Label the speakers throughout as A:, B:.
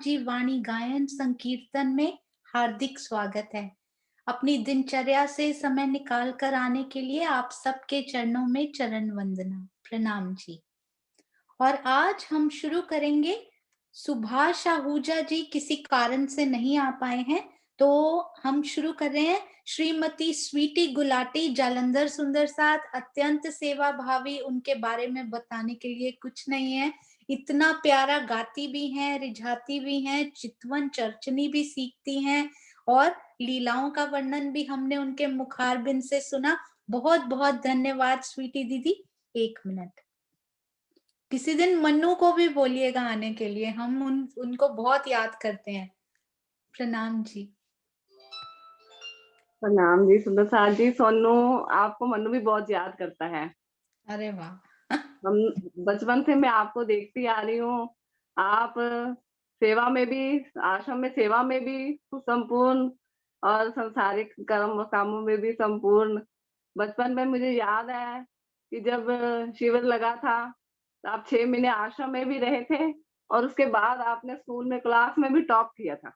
A: जी वाणी गायन संकीर्तन में हार्दिक स्वागत है। अपनी दिनचर्या से समय निकाल कर आने के लिए आप सबके चरणों में चरण वंदना, प्रणाम जी। और आज हम शुरू करेंगे। सुभाष आहूजा जी किसी कारण से नहीं आ पाए हैं, तो हम शुरू कर रहे हैं। श्रीमती स्वीटी गुलाटी जालंधर सुंदर साथ अत्यंत सेवा भावी, उनके बारे में बताने के लिए कुछ नहीं है। इतना प्यारा गाती भी हैं, रिझाती भी हैं, चितवन चर्चनी भी सीखती हैं और लीलाओं का वर्णन भी हमने उनके मुखारबिंद से सुना। बहुत बहुत धन्यवाद स्वीटी दीदी। 1 मिनट, किसी दिन मन्नू को भी बोलिएगा आने के लिए, हम उनको बहुत याद करते हैं। प्रणाम जी।
B: प्रणाम जी सुंदर साथ जी। सोनू, आपको मन्नू भी बहुत याद करता है।
A: अरे वाह।
B: हम बचपन से मैं आपको देखती आ रही हूँ। आप सेवा में भी, आश्रम में सेवा में भी संपूर्ण और संसारिक कर्म कामों में भी संपूर्ण। बचपन में मुझे याद है कि जब शिविर लगा था तो आप 6 महीने आश्रम में भी रहे थे और उसके बाद आपने स्कूल में क्लास में भी टॉप किया था।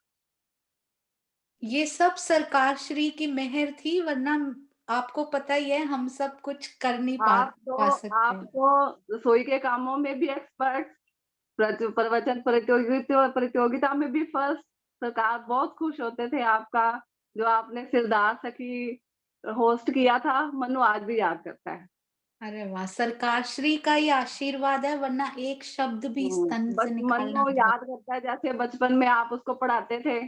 A: ये सब सरकार श्री की मेहर थी, वरना आपको पता ही है हम सब कुछ कर नहीं
B: आप
A: पा
B: तो
A: सकते
B: आप
A: हैं।
B: तो रसोई के कामों में भी एक्सपर्ट, प्रवचन प्रतियोगिता प्रतियोगिता में भी फर्स्ट। सरकार बहुत खुश होते थे आपका, जो आपने सिरदार सखी होस्ट किया था। मनु आज भी याद करता है।
A: अरे वाह, सरकार श्री का ही आशीर्वाद है, वरना एक शब्द भी स्तन से
B: बस
A: निकालना
B: मनु
A: बहुत।
B: याद करता है जैसे बचपन में आप उसको पढ़ाते थे।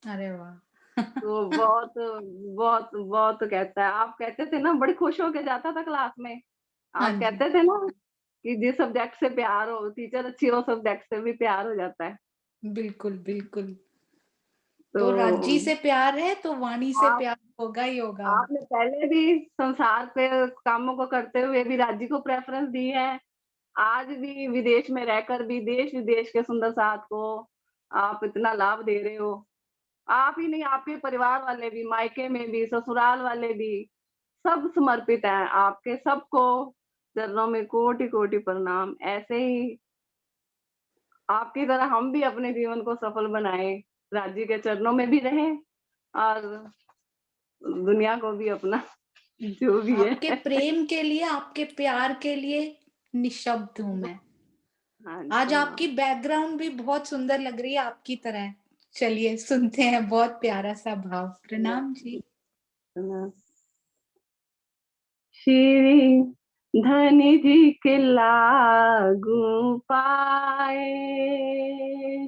A: अरे वाह।
B: तो बहुत बहुत बहुत कहता है, आप कहते थे ना, बड़ी खुश होके जाता था क्लास में।
A: हाँ
B: आप
A: जी,
B: कहते थे ना कि जिस सब्जेक्ट से प्यार हो, टीचर अच्छी हो, सब्जेक्ट से भी प्यार हो जाता है।
A: बिल्कुल बिल्कुल।
B: तो
A: तो राज्जी से प्यार है तो वाणी से
B: आप
A: प्यार होगा ही होगा।
B: आपने पहले भी संसार के कामों को करते हुए भी राज्य को प्रेफरेंस दी है। आज भी विदेश में रहकर भी देश विदेश के सुंदर साथ को आप इतना लाभ दे रहे हो। आप ही नहीं, आपके परिवार वाले भी, मायके में भी, ससुराल वाले भी, सब समर्पित हैं आपके। सबको चरणों में कोटि कोटि प्रणाम। ऐसे ही आपकी तरह हम भी अपने जीवन को सफल बनाएं, राज्य के चरणों में भी रहें और दुनिया को भी अपना जो भी
A: आपके
B: है।
A: प्रेम के लिए, आपके प्यार के लिए निशब्द हूं मैं।
B: हाँ
A: आज
B: जी, हाँ।
A: आपकी बैकग्राउंड भी बहुत सुंदर लग रही है आपकी तरह। चलिए सुनते हैं, बहुत प्यारा सा भाव। प्रणाम जी।
B: श्री धनी जी के लागू पाए,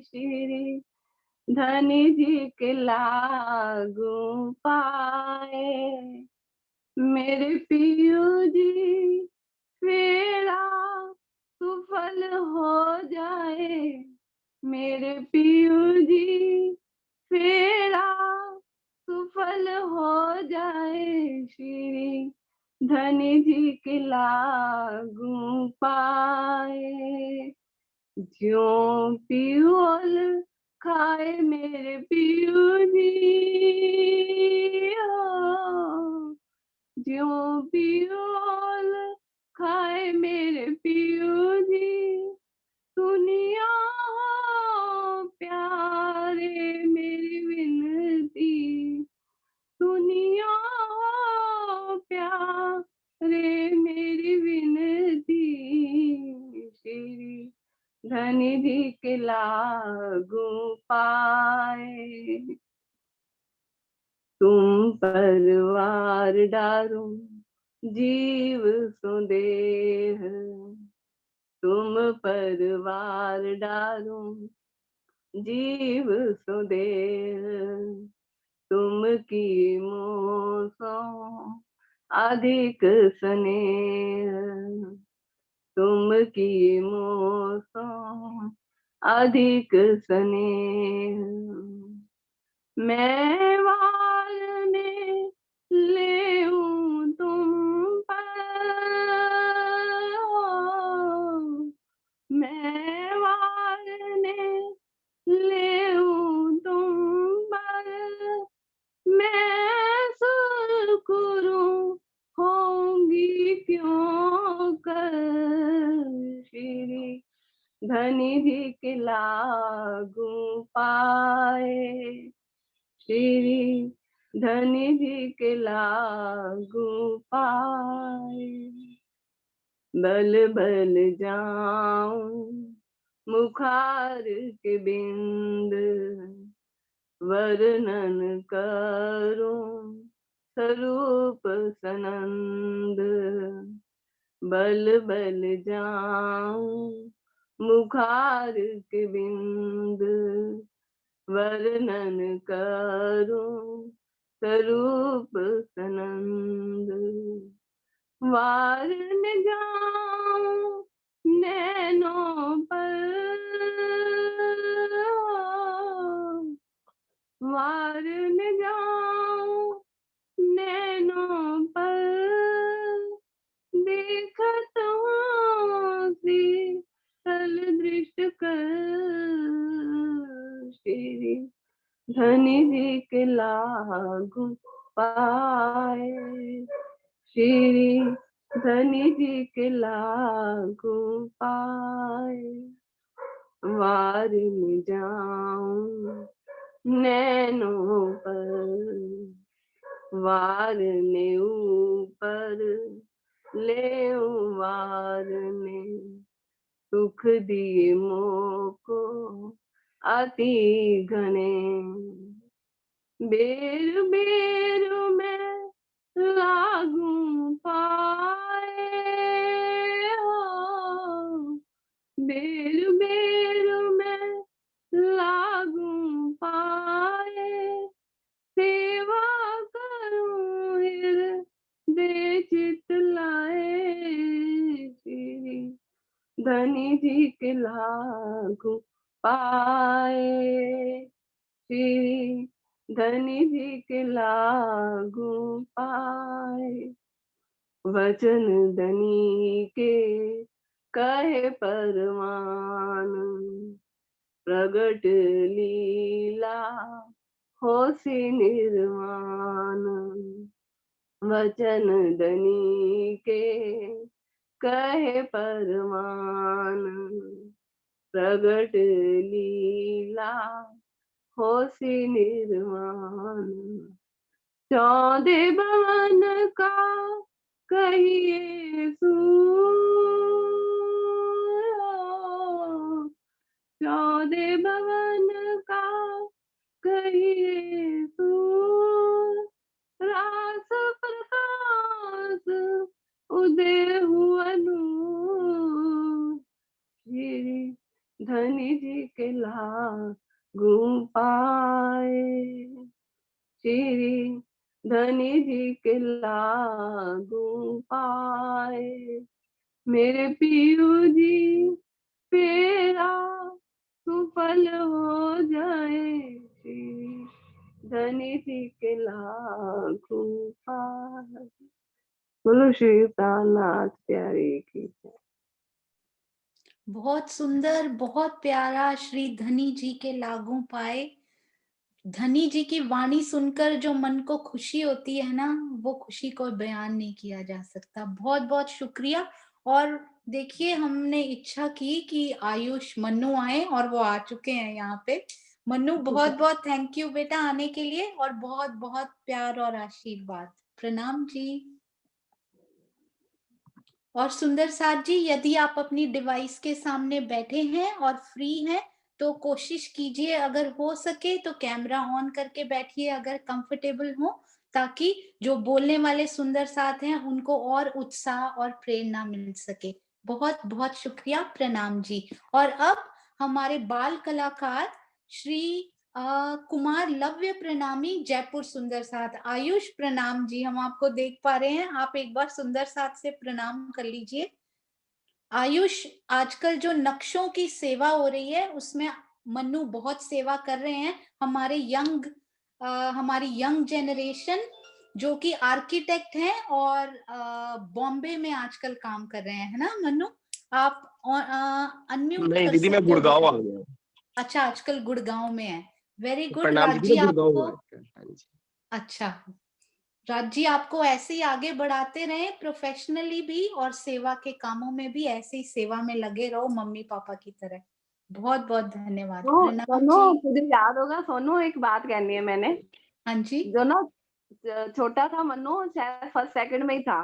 B: श्री धनी जी के लागू पाए, मेरे पियो जी फेरा सुफल हो जाए, मेरे पियो जी फेरा सुफल हो जाए, श्री धनी जी के लागू पाए, ज्यों पियोल खाए मेरे पियो जी, ज्यों पियोल खाए मेरे पियो जी, सुनिया हो प्यारे मेरी विनती, सुनिया हो प्यारे मेरी विनती, श्री धनी जी के लागू पाए, तुम परवार डारो जीव सुदेह, तुम परवार डारो जीव सुदेह, तुम की मोसो अधिक स्नेह, तुम की मोसो अधिक स्नेह, मैं वालने ले तुम पर, मैं वालने ले तुम पर, मैं सुरखुरु होंगी क्यों कर, श्री धनी जी के लागू पाए, श्री धनी जी के लागू पाए। बल बल जाऊं मुखार के बिंद, वर्णन करूं स्वरूप सनंद। बल बल जाऊं मुखार के बिंद, वर्णन करूं स्वरूप सनंद। वार न जाऊं नैनों पर, वार न जाऊं नैनों पर, देखत हूँ शीतल दृष्ट कर। श्री धनी जी के लागू पाए, श्री धनी जी के लागू पाए। वार में जाऊं नैनों पर, वार ने ऊपर ले वार ने, सुख दिए मोको अति घने। बेर बेर में लागू पाए हो, बेर बेर में लागू पाए। सेवा करूं हृदय चित लाए, श्री धनी जी के लागू पाए, श्री धनी जी के लागू पाए। वचन धनी के कहे परमान, प्रगट लीला होसी निर्वाण। वचन धनी के कहे परमान, प्रगट लीला होसी निर्वाण। चौदह भवन का कहिए सूर, चौदह भवन का कहिए सूर। रास प्रकाश उदय हुआ नूर, श्री धनी जी के लागू पाए, श्री धनी जी के लागू पाए। मेरे पियू जी तेरा सुफल हो जाए, श्री धनी जी के लागू पाए। बोलो श्री प्राणनाथ प्यारे की जय।
A: बहुत सुंदर, बहुत प्यारा। श्री धनी जी के लागू पाए। धनी जी की वाणी सुनकर जो मन को खुशी होती है ना, वो खुशी को बयान नहीं किया जा सकता। बहुत बहुत शुक्रिया। और देखिए, हमने इच्छा की कि आयुष मन्नू आए और वो आ चुके हैं यहाँ पे। मन्नू, बहुत बहुत थैंक यू बेटा आने के लिए, और बहुत बहुत प्यार और आशीर्वाद। प्रणाम जी। और सुंदर साथ जी, यदि आप अपनी डिवाइस के सामने बैठे हैं और फ्री हैं, तो कोशिश कीजिए अगर हो सके तो कैमरा ऑन करके बैठिए अगर कंफर्टेबल हो, ताकि जो बोलने वाले सुंदर साथ हैं उनको और उत्साह और प्रेरणा मिल सके। बहुत बहुत शुक्रिया। प्रणाम जी। और अब हमारे बाल कलाकार श्री कुमार लव्य प्रणामी जयपुर सुंदर साथ आयुष, प्रणाम जी। हम आपको देख पा रहे हैं, आप एक बार सुंदर साथ से प्रणाम कर लीजिए। आयुष, आजकल जो नक्शों की सेवा हो रही है उसमें मन्नू बहुत सेवा कर रहे हैं। हमारी यंग जनरेशन जो कि आर्किटेक्ट हैं और बॉम्बे में आजकल काम कर रहे हैं, है ना मन्नू? आप अनम्यूट
C: नहीं
A: कर
C: दीदी, मैं
A: सकते हो
C: गुड़गांव
A: बेटा।
C: आ गया।
A: अच्छा, आजकल गुड़गांव में है। वेरी गुड
C: प्रणाम दीदी,
A: राजी।
C: मैं गुड़गांव
A: आपको
C: हूँ आजकल। हाँ जी।
A: अच्छा राजी, आपको ऐसे ही आगे बढ़ाते रहे, प्रोफेशनली भी और सेवा के कामों में भी ऐसे ही सेवा में लगे रहो, मम्मी पापा की तरह। बहुत बहुत धन्यवाद।
B: तो
A: प्रणाम
B: सोनू,
A: जी।
B: तुझे याद होगा सोनू, एक बात कहनी है मैंने।
A: हाँ जी।
B: जो ना छोटा था मन्नू, शायद फर्स्ट सेकंड में ही था,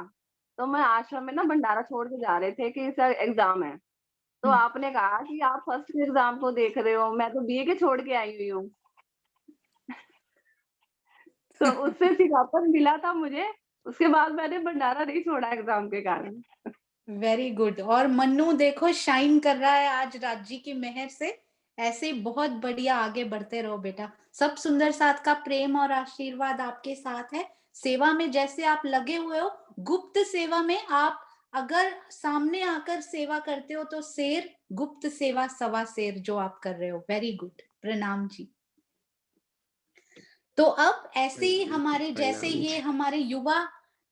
B: तो मैं आश्रम में ना भंडारा छोड़ के जा रहे थे कि इसका एग्जाम है। तो
A: हम्म।
B: आपने कहा कि आप फर्स्ट के एग्जाम को देख रहे हो, मैं तो बीए के छोड़ के आई हुई हूँ। तो उससे सिखापन मिला था मुझे। उसके बाद मैंने भंडारा नहीं छोड़ा एग्जाम के कारण।
A: Very good. और मन्नू देखो शाइन कर रहा है आज राज्य की मेहर से। ऐसे ही बहुत बढ़िया आगे बढ़ते रहो बेटा। सब सुंदर साथ का प्रेम और आशीर्वाद आपके साथ है। सेवा में जैसे आप लगे हुए हो, गुप्त सेवा में आप अगर सामने आकर सेवा करते हो तो शेर, गुप्त सेवा सवा शेर जो आप कर रहे हो। Very good. प्रणाम जी। तो अब ऐसे ही हमारे जैसे ये हमारे युवा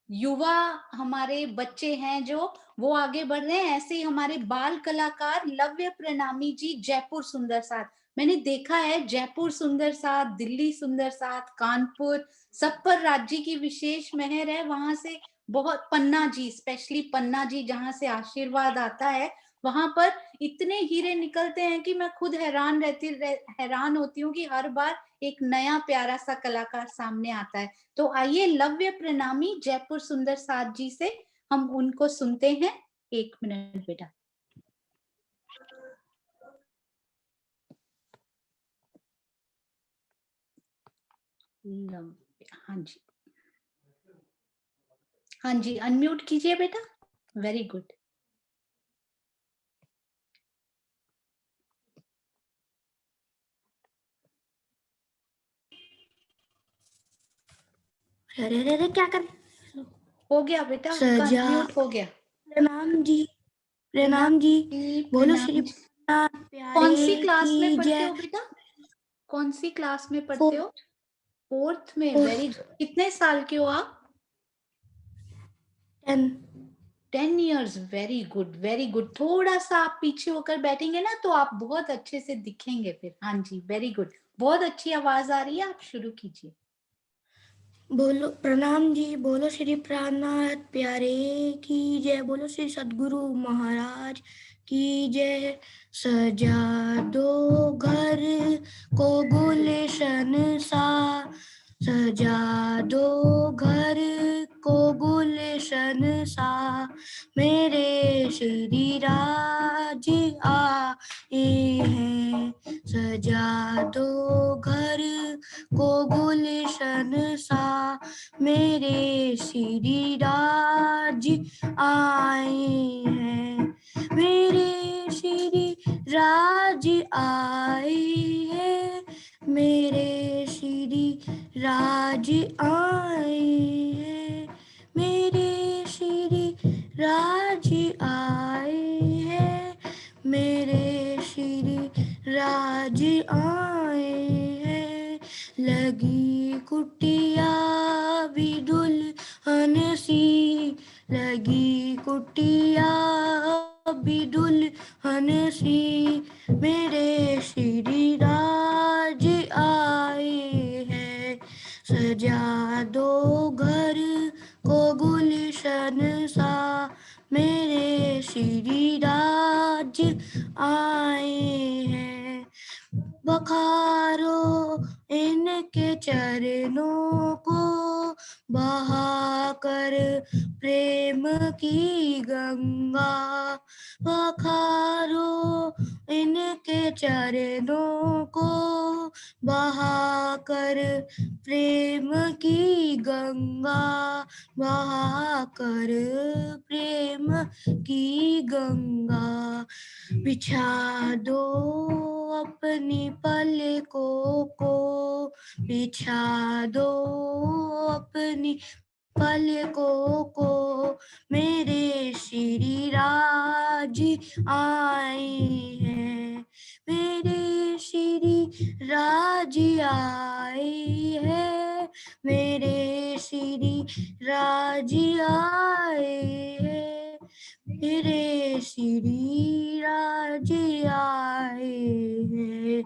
A: युवा हमारे बच्चे हैं जो वो आगे बढ़ रहे हैं, ऐसे ही हमारे बाल कलाकार लव्य प्रणामी जी जयपुर सुंदर साथ। मैंने देखा है जयपुर सुंदर साथ, दिल्ली सुंदर साथ, कानपुर, सब पर राज्य की विशेष मेहर है। वहां से बहुत, पन्ना जी, स्पेशली पन्ना जी जहां से आशीर्वाद आता है, वहां पर इतने हीरे निकलते हैं कि मैं खुद हैरान होती हूँ कि हर बार एक नया प्यारा सा कलाकार सामने आता है। तो आइए लव्य प्रणामी जयपुर सुंदर साथ जी से हम उनको सुनते हैं। 1 मिनट बेटा। हाँ जी, हाँ जी, अनम्यूट कीजिए बेटा। Very good.
C: अरे अरे अरे, क्या कर।
A: हो गया बेटा, आपका
C: सजा।
A: अनम्यूट हो गया।
C: प्रणाम जी। प्रणाम जी। बोलो श्री
A: प्रणाम जी। कौन सी
C: प्यारे
A: क्लास में
C: की
A: पढ़ते
C: जय।
A: हो बेटा? कौन सी क्लास में पढ़ते हो?
C: फोर्थ।
A: 4th में। वेरी।
C: फोर्थ।
A: कितने साल के हो आप?
C: 10।
A: 10 years। Very good, very good. थोड़ा सा आप पीछे होकर बैठेंगे ना तो आप बहुत अच्छे से दिखेंगे फिर। हाँ जी, वेरी गुड। बहुत अच्छी आवाज आ रही है, आप शुरू कीजिए।
C: बोलो प्रणाम जी। बोलो श्री प्राणनाथ प्यारे की जय। बोलो श्री सद्गुरु महाराज की जय। सजा दो घर को गुलशन सा। सजा दो घर को गुलशन सा। मेरे श्री राज आए हैं। सजा दो घर को गुलशन सा। मेरे श्री राज आए हैं। मेरे श्री राज आए हैं। मेरे श्री राज आए हैं। मेरे श्री राज आए हैं। मेरे श्री राज आए हैं। लगी कुटिया भी दुल्हन सी। लगी कुटिया भी दुल्हन सी। मेरे श्री राज आए हैं। सजा दो घर को गुलशन सा। मेरे श्री राज आए हैं। बखारो इनके चरणों को। बहाकर प्रेम की गंगा। बखारो इनके चरणों को। बहाकर प्रेम की गंगा। बहाकर प्रेम की गंगा। बिछा दो अपनी पलकों को। बिछा दो अपनी पलकों को। मेरे श्री राज आए हैं। मेरे श्री राज आए हैं। मेरे श्री राज आए हैं। मेरे श्री राज आए हैं।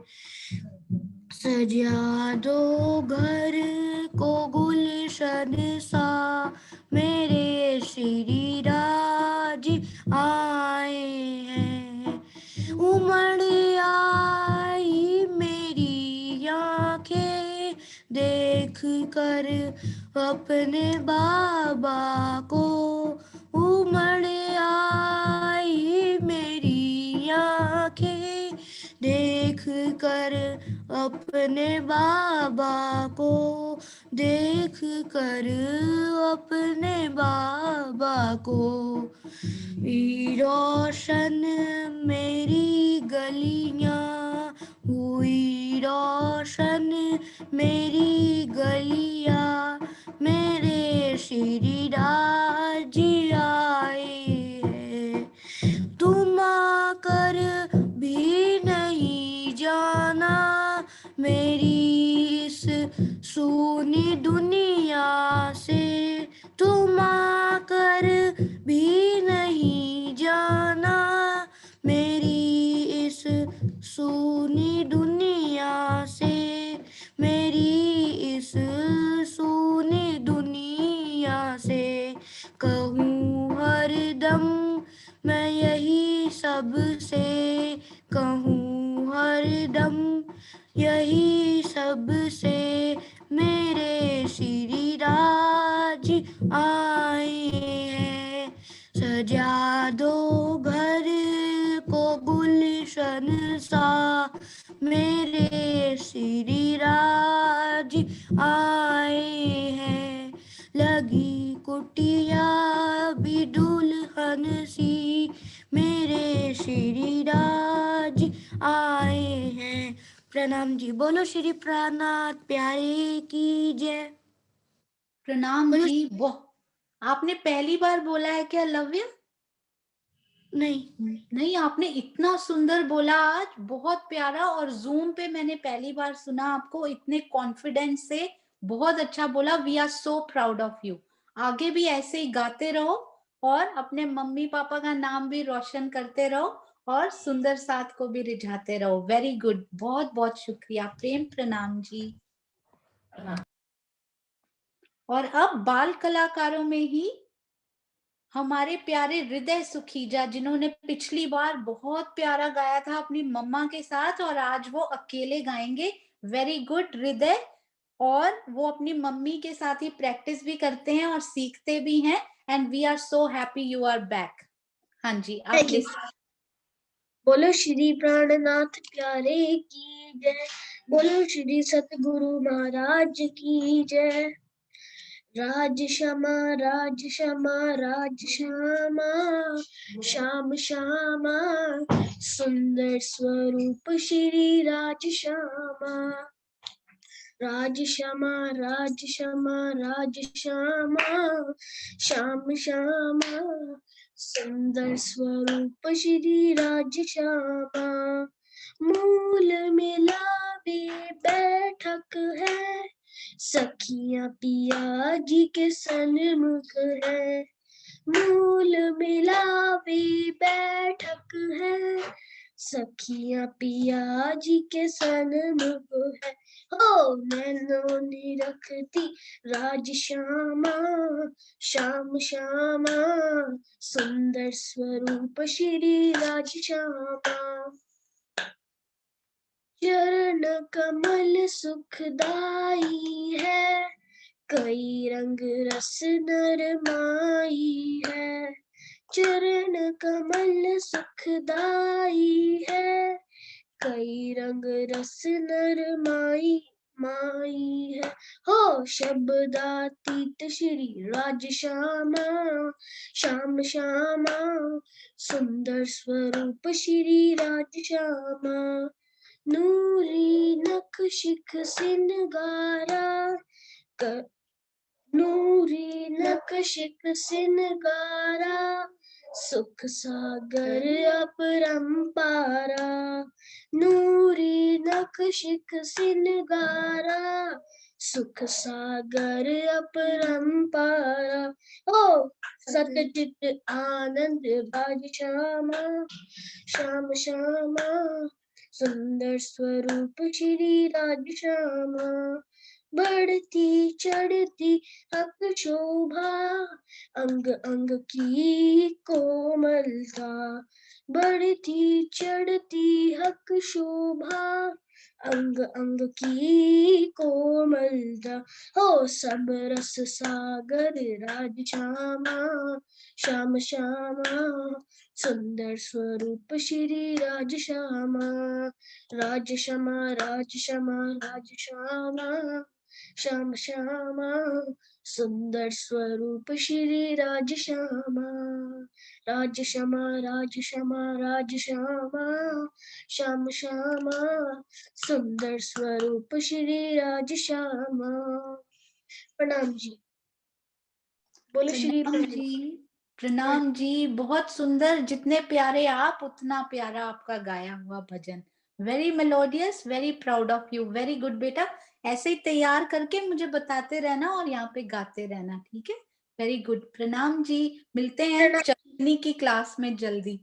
C: सजा दो घर को गुलशन सा। मेरे श्री राज आए हैं। उमड़ आई मेरी आंखें देख कर अपने बाबा को, उमड़ आई मेरी आंखें देख कर अपने बाबा को, देख कर अपने बाबा को। रोशन मेरी गलियां हुई रोशन मेरी गलियां, मेरे श्री राज आए हैं। तुम आकर भी नहीं जाना मेरी इस सूनी दुनिया से, तुम आकर भी नहीं जाना मेरी इस सूनी दुनिया से, मेरी इस सूनी दुनिया से। कहूँ हरदम मैं यही सबसे, कहूँ हरदम यही सबसे, मेरे श्री राज आए हैं। सजा दो घर को गुलशन सा, मेरे श्री राज आए हैं। लगी कुटिया भी दुल्हन सी, मेरे श्री राज आए हैं। प्रणाम जी। बोलो श्री प्राणनाथ प्यारे की जय।
A: प्रणाम जी। वो आपने पहली बार बोला है क्या लव यू? नहीं, आपने इतना सुंदर बोला आज, बहुत प्यारा। और जूम पे मैंने पहली बार सुना आपको इतने कॉन्फिडेंस से, बहुत अच्छा बोला। We are so proud of you. आगे भी ऐसे ही गाते रहो और अपने मम्मी पापा का नाम भी रोशन करते रहो और सुंदर साथ को भी रिझाते रहो। वेरी गुड, बहुत बहुत शुक्रिया। प्रेम प्रणाम जी। और अब बाल कलाकारों में ही हमारे प्यारे हृदय सुखीजा, जिन्होंने पिछली बार बहुत प्यारा गाया था अपनी मम्मा के साथ और आज वो अकेले गाएंगे। वेरी गुड हृदय। और वो अपनी मम्मी के साथ ही प्रैक्टिस भी करते हैं और सीखते भी हैं। And we are so happy you are back. हाँ जी, आप
C: बोलो श्री प्राणनाथ प्यारे की जय। बोलो श्री सतगुरु महाराज की जय। राज श्यामा राज श्यामा राज श्यामा, श्याम श्यामा सुंदर स्वरूप श्री राज श्यामा। राज श्यामा राज श्यामा राज श्यामा, श्याम श्यामा सुंदर स्वरूप श्री राज श्यामा। मूल मिलावे बैठक है, सखियां पिया जी के सन्मुख है। मूल मिलावे बैठक है, सखियां पिया जी के सन्मुख है। हो नैनो निरखती राज श्यामा, श्याम श्यामा सुंदर स्वरूप श्री राज श्यामा। चरण कमल सुखदाई है, कई रंग रस नरमाई है। चरण कमल सुखदाई है, कई रंग रस नरमाई माई है। हो शब्दातीत श्री राज श्यामा, श्याम श्यामा सुंदर स्वरूप श्री राज श्यामा। नूरी नक्शिक सिनगारा, नूरी नक्शिक सिनगारा, सुख सागर अपरंपारा। नूरी नक्शिक सिनगारा, सुख सागर अपरंपारा। ओ सतचित आनंद बाज श्यामा, श्याम श्यामा सुंदर स्वरूप श्री राज श्यामा। बढ़ती चढ़ती अक शोभा, अंग अंग की कोमलता। बढ़ती चढ़ती हक शोभा, अंग अंग की कोमलता, हो सब रस सागर राज श्यामा, श्याम श्यामा सुंदर स्वरूप श्री राज श्यामा, राज श्यामा राज श्यामा राज श्यामा, श्याम श्यामा सुंदर स्वरूप श्री राज श्यामा, राज श्यामा राज श्यामा राज श्यामा, श्याम श्यामा सुंदर स्वरूप श्री राज श्यामा। प्रणाम जी। बोलो श्री
A: प्रणाम जी, प्रणाम जी। बहुत सुंदर, जितने प्यारे आप उतना प्यारा आपका गाया हुआ भजन। Very melodious, very proud of you, very good बेटा। ऐसे ही तैयार करके मुझे बताते रहना और यहाँ पे गाते रहना, ठीक है? Very good. प्रणाम जी, मिलते हैं चटनी की क्लास में जल्दी,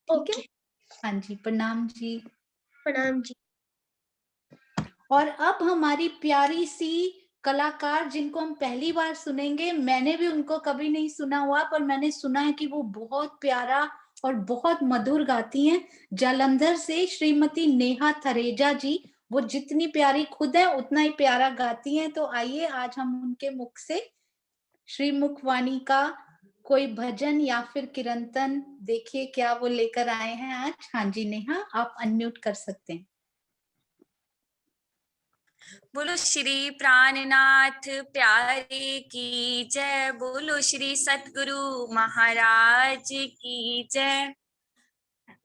A: ठीक है? हाँ जी, प्रणाम जी।
C: प्रणाम जी।
A: और अब हमारी प्यारी सी कलाकार, जिनको हम पहली बार सुनेंगे, मैंने भी उनको कभी नहीं सुना हुआ, पर मैंने सुना है कि वो बहुत प्यारा और बहुत मधुर गाती हैं। जालंधर से श्रीमती नेहा थरेजा जी, वो जितनी प्यारी खुद है उतना ही प्यारा गाती हैं। तो आइए आज हम उनके मुख से श्रीमुखवाणी का कोई भजन या फिर कीर्तन देखिए क्या वो लेकर आए हैं आज। हाँ जी नेहा, आप अनम्यूट कर सकते हैं।
D: बोलो श्री प्राणनाथ प्यारे की जय, बोलो श्री सतगुरु महाराज की जय।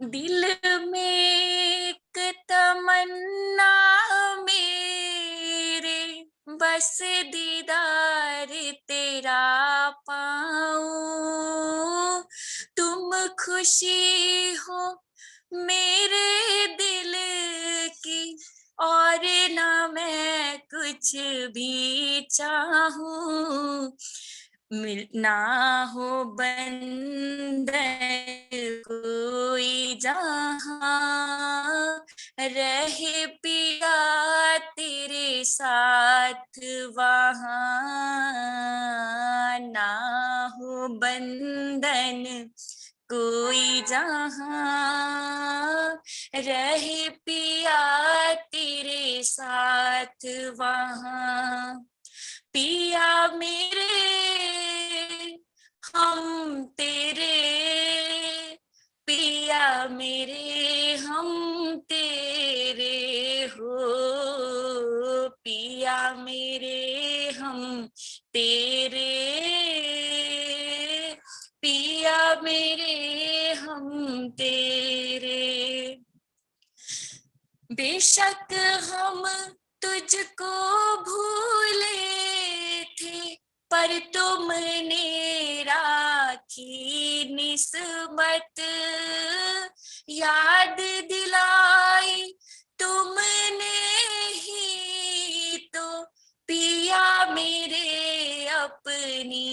D: दिल में एक तमन्ना मेरे, बस दीदार तेरा पाऊं। तुम खुशी हो मेरे दिल की, और ना मैं कुछ भी चाहूं। मिलना हो बंधन कोई जहां, रहे पिया तेरे साथ वहां। ना हो बंधन कोई जहां, रहे पिया तेरे साथ वहां। पिया मेरे हम तेरे, पिया मेरे हम तेरे हो। पिया मेरे हम तेरे, पिया मेरे हम तेरे। बेशक हम तुझको भूले थे, पर तुमने राखी निस्बत। याद दिलाई तुमने ही तो, पिया मेरे अपनी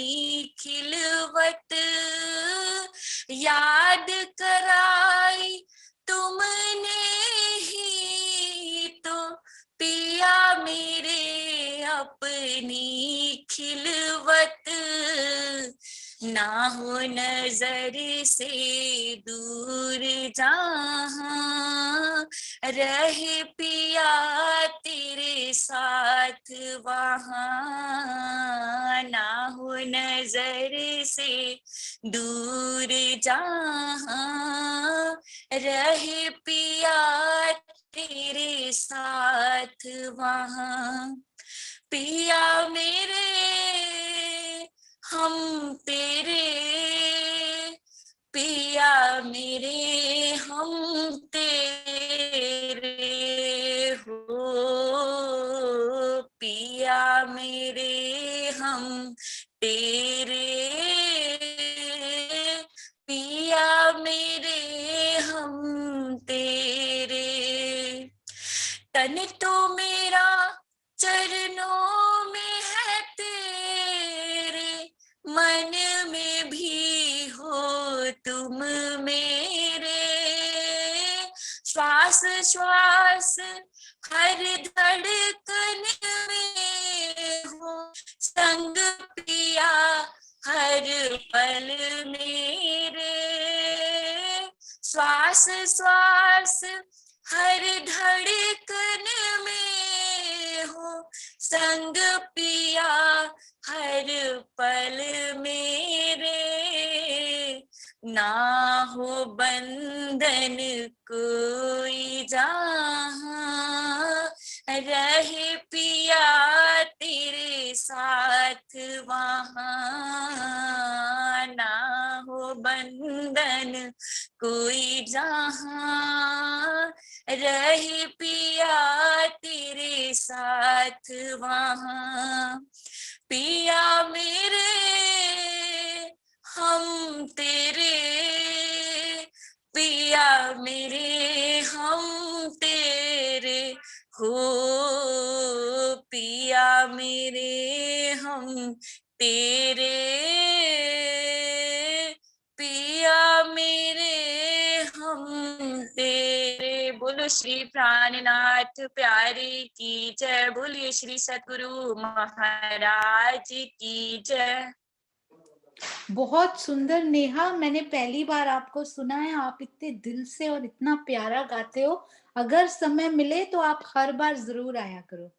D: खिलवत। याद कराई तुमने ही तो, पिया मेरे अपनी खिलवत। ना हो नजर से दूर जहां, रहे पिया तेरे साथ वहां। ना हो नजर से दूर जहां, रहे पिया तेरे साथ वहां। पिया मेरे हम तेरे, पिया मेरे हम तेरे हो। पिया मेरे हम तेरे, पिया मेरे हम तेरे। तन तो मेरा चरणों में है तेरे, मन में भी हो तुम मेरे। श्वास श्वास हर धड़कन में हो संग पिया हर पल मेरे। संग पिया हर पल मेरे, ना हो बंधन कोई जहाँ, रहे पिया तेरे साथ वहाँ, ना हो बंधन कोई जहाँ, रहे पिया तेरे साथ वहाँ। पिया मेरे हम तेरे, पिया मेरे हम तेरे हो, पिया मेरे हम तेरे, पिया मेरे हम तेरे। बोलो श्री प्राणनाथ प्यारे की जय, बोलिए श्री सद्गुरु महाराज की जय।
A: बहुत सुंदर नेहा, मैंने पहली बार आपको सुना है। आप इतने दिल से और इतना प्यारा गाते हो। अगर समय मिले तो आप हर बार जरूर आया करो।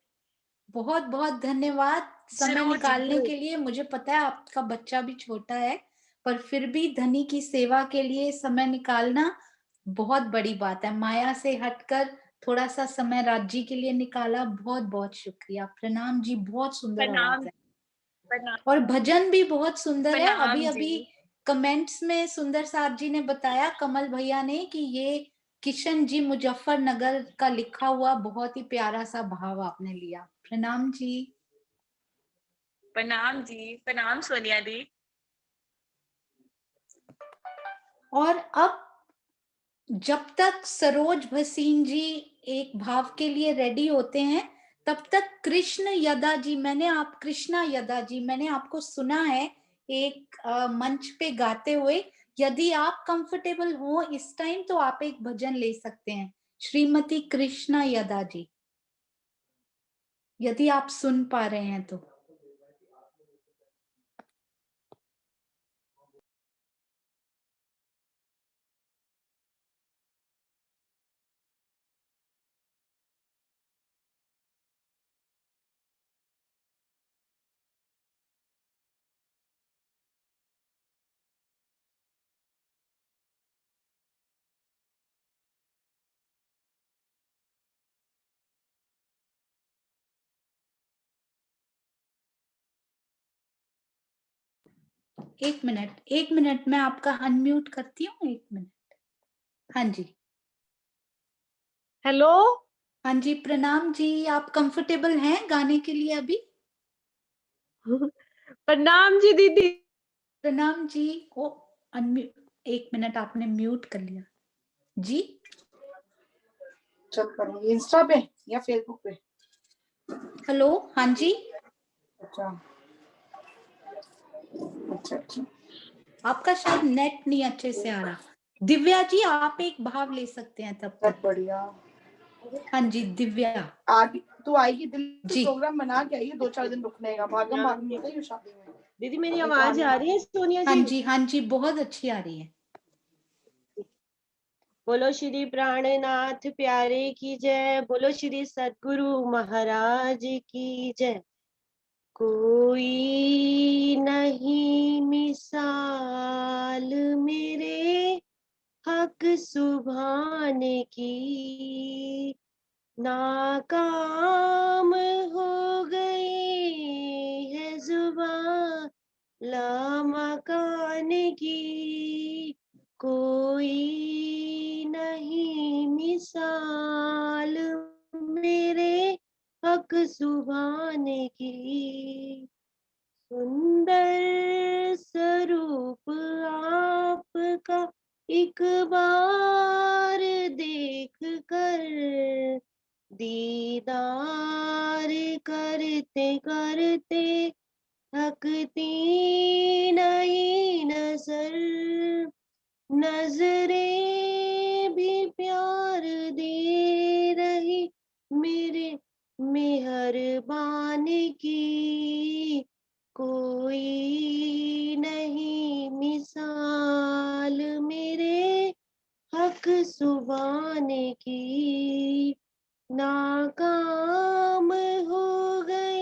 A: बहुत बहुत धन्यवाद समय
D: जरूर
A: निकालने
D: जरूर।
A: के लिए। मुझे पता है आपका बच्चा भी छोटा है, पर फिर भी धनी की सेवा के लिए समय निकालना बहुत बड़ी बात है। माया से हटकर थोड़ा सा समय राज्य के लिए निकाला, बहुत बहुत शुक्रिया। प्रणाम जी, बहुत सुंदर आवाज
D: प्रणाम
A: है
D: प्रणाम
A: और भजन भी बहुत सुंदर है। अभी
D: प्रणाम जी।
A: अभी कमेंट्स में सुंदर साहब जी ने बताया, कमल भैया ने, कि ये किशन जी मुजफ्फरनगर का लिखा हुआ बहुत ही प्यारा सा भाव आपने लिया। प्रणाम जी।
D: प्रणाम जी, प्रणाम सोनिया दी।
A: और अब जब तक सरोज भसीन जी एक भाव के लिए रेडी होते हैं, तब तक कृष्णा यदा जी, मैंने आपको सुना है एक मंच पे गाते हुए। यदि आप कंफर्टेबल हो इस टाइम तो आप एक भजन ले सकते हैं, श्रीमती कृष्णा यदा जी, यदि आप सुन पा रहे हैं तो। एक मिनट, मैं आपका अनम्यूट करती हूँ, एक मिनट। हाँ जी,
E: हेलो।
A: हाँ जी, प्रणाम जी। आप कंफर्टेबल हैं गाने के लिए अभी?
E: प्रणाम जी दीदी।
A: प्रणाम जी। ओ अनम्यूट, एक मिनट, आपने म्यूट कर लिया जी।
F: चेक करूंगी इंस्टा पे या फेसबुक पे।
A: हेलो, हाँ जी।
F: अच्छा अच्छा अच्छा।
A: आपका शायद नेट नहीं अच्छे से आ रहा। दिव्या जी, आप एक भाव ले सकते हैं तब
F: सब
A: तक।
F: बढ़िया।
A: हाँ जी, दिव्या
F: तू आएगी दिल्ली,
A: जी।
F: प्रोग्राम बना के आइए, 2-4 दिन रुकने का। भागम भाग में होता है शादी में।
E: दीदी मेरी
F: अभी तो
E: आवाज
F: आने
E: आ
F: वाली
E: रही है सोनिया
A: हाँ
E: जी?
A: जी, हाँ जी, बहुत अच्छी आ रही है।
E: बोलो श्री प्राणनाथ प्यारे की जय, बोलो श्री सद्गुरु महाराज की जय। कोई नहीं मिसाल मेरे हक सुभाने की, नाकाम हो गई है जुबान लामकान की। कोई नहीं मिसाल मेरे हक सुभाने की, सुंदर स्वरूप आपका एक बार देख कर, दीदार करते करते थकती नहीं नजर, नजरें भी प्यार दे रही मेरे मेहरबान की। कोई नहीं मिसाल मेरे हक सुभाने की, नाकाम हो गए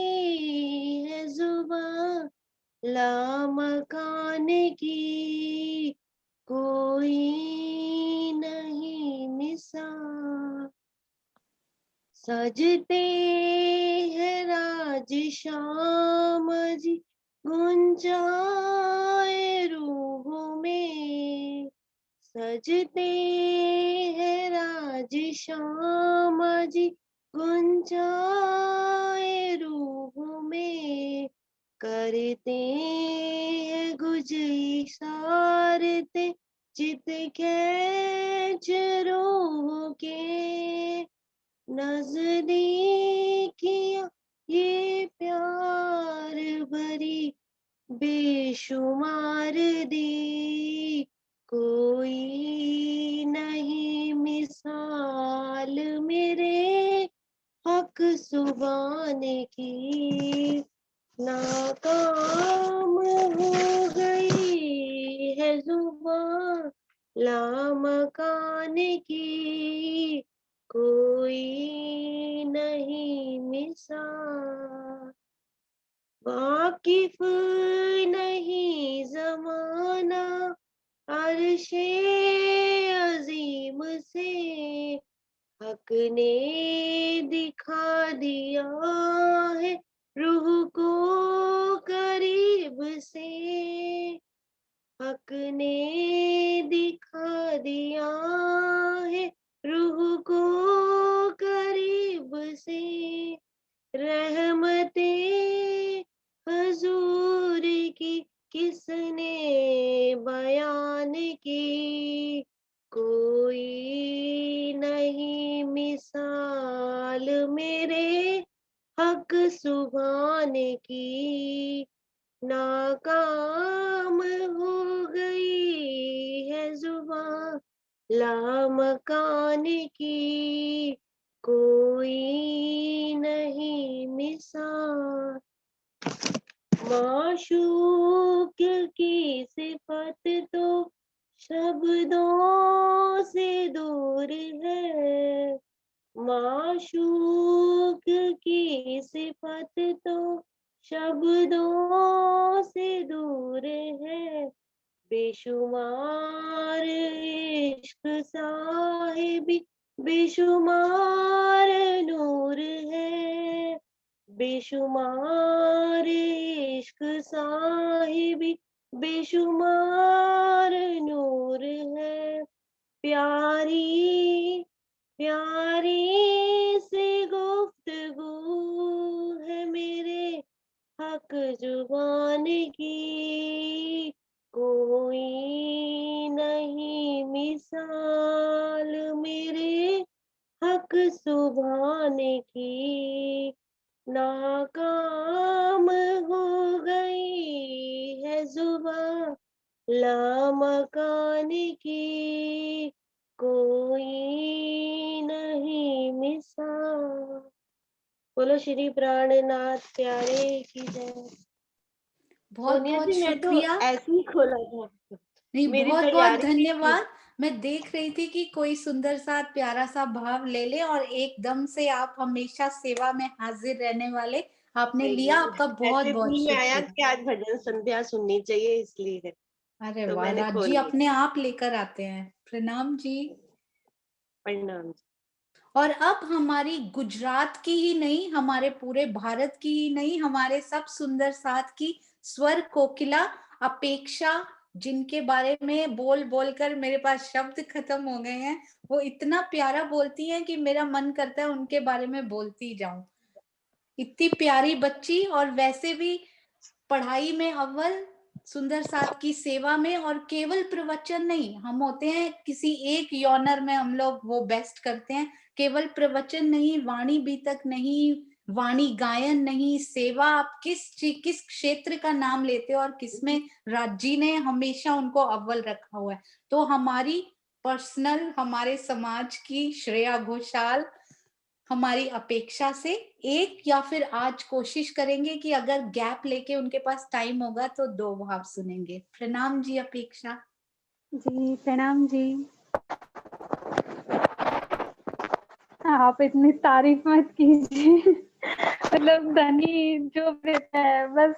E: लामकान की कोई नहीं मिसाल। सजते हैं राज श्याम जी गुंजाए रूह में। सजते हैं राज श्याम जी गुंजाए रूह में। करते हैं गुज इशारते चित खेच रूह के। नजदीकियां ये प्यार भरी बेशुमार दी कोई नहीं मिसाल। मेरे हक सुभान की नाकाम हो गई है जुबान। लामकान की कोई नहीं मिसाल। वाकिफ नहीं जमाना अर्शे अजीम से। हक ने दिखा दिया है रूह को करीब से। हक ने दिखा दिया है रूह को करीब से। रहमते हजूर की किसने बयान की कोई नहीं मिसाल। मेरे हक सुभान की नाकाम हो गई है जुबान। लामकान की कोई नहीं मिसाल। माशूक की सिफत तो शब्दों से दूर है। माशूक की सिफत तो शब्दों से दूर है। बेशुमार इश्क साहिबी बेशुमार नूर है। बेशुमार इश्क साहिबी बेशुमार नूर है। प्यारी प्यारी से गुफ्तगू है मेरे हक जुबान की कोई नहीं मिसाल। मेरे हक सुभान की नाकाम हो गई है जुबान। लामकान की कोई नहीं मिसाल। बोलो श्री प्राणनाथ प्यारे की जय।
A: बहुत
E: सोनिया
A: बहुत
E: जी मैं तो
A: शुक्रिया।
E: ऐसे ही खोला था।
A: नहीं,
E: मेरी
A: बहुत बहुत
E: तैयारी भी थी।
A: धन्यवाद। मैं देख रही थी कि कोई सुंदर सा प्यारा सा भाव ले ले और एकदम से आप हमेशा सेवा में हाजिर रहने वाले आपने लिया। आपका बहुत
E: ऐसे
A: बहुत
E: दिल में आया
A: शुक्रिया।
E: कि आज भजन संध्या सुननी चाहिए इसलिए
A: अरे
E: तो
A: वाह,
E: मैंने
A: राज
E: खोल
A: जी
E: लिया।
A: अपने आप लेकर आते हैं। प्रणाम जी।
E: प्रणाम।
A: और अब हमारी गुजरात की ही नहीं, हमारे पूरे भारत की ही नहीं, हमारे सब सुंदर साथ की स्वर कोकिला अपेक्षा, जिनके बारे में बोल बोल कर मेरे पास शब्द खत्म हो गए हैं। वो इतना प्यारा बोलती हैं कि मेरा मन करता है उनके बारे में बोलती जाऊं। इतनी प्यारी बच्ची, और वैसे भी पढ़ाई में अव्वल, सुंदर साथ की सेवा में, और केवल प्रवचन नहीं, हम होते हैं किसी एक यॉनर में हम लोग वो बेस्ट करते हैं। केवल प्रवचन नहीं, वाणी भी तक नहीं, वाणी गायन नहीं, सेवा। आप किस क्षेत्र का नाम लेते हो और किसमें राजी ने हमेशा उनको अव्वल रखा हुआ है। तो हमारी पर्सनल, हमारे समाज की श्रेया घोषाल, हमारी अपेक्षा से एक, या फिर आज कोशिश करेंगे कि अगर गैप लेके उनके पास टाइम होगा तो 2 भाव सुनेंगे। प्रणाम जी अपेक्षा
G: जी। प्रणाम जी। आप इतनी तारीफ मत कीजिए। मतलब धनी जो देता है बस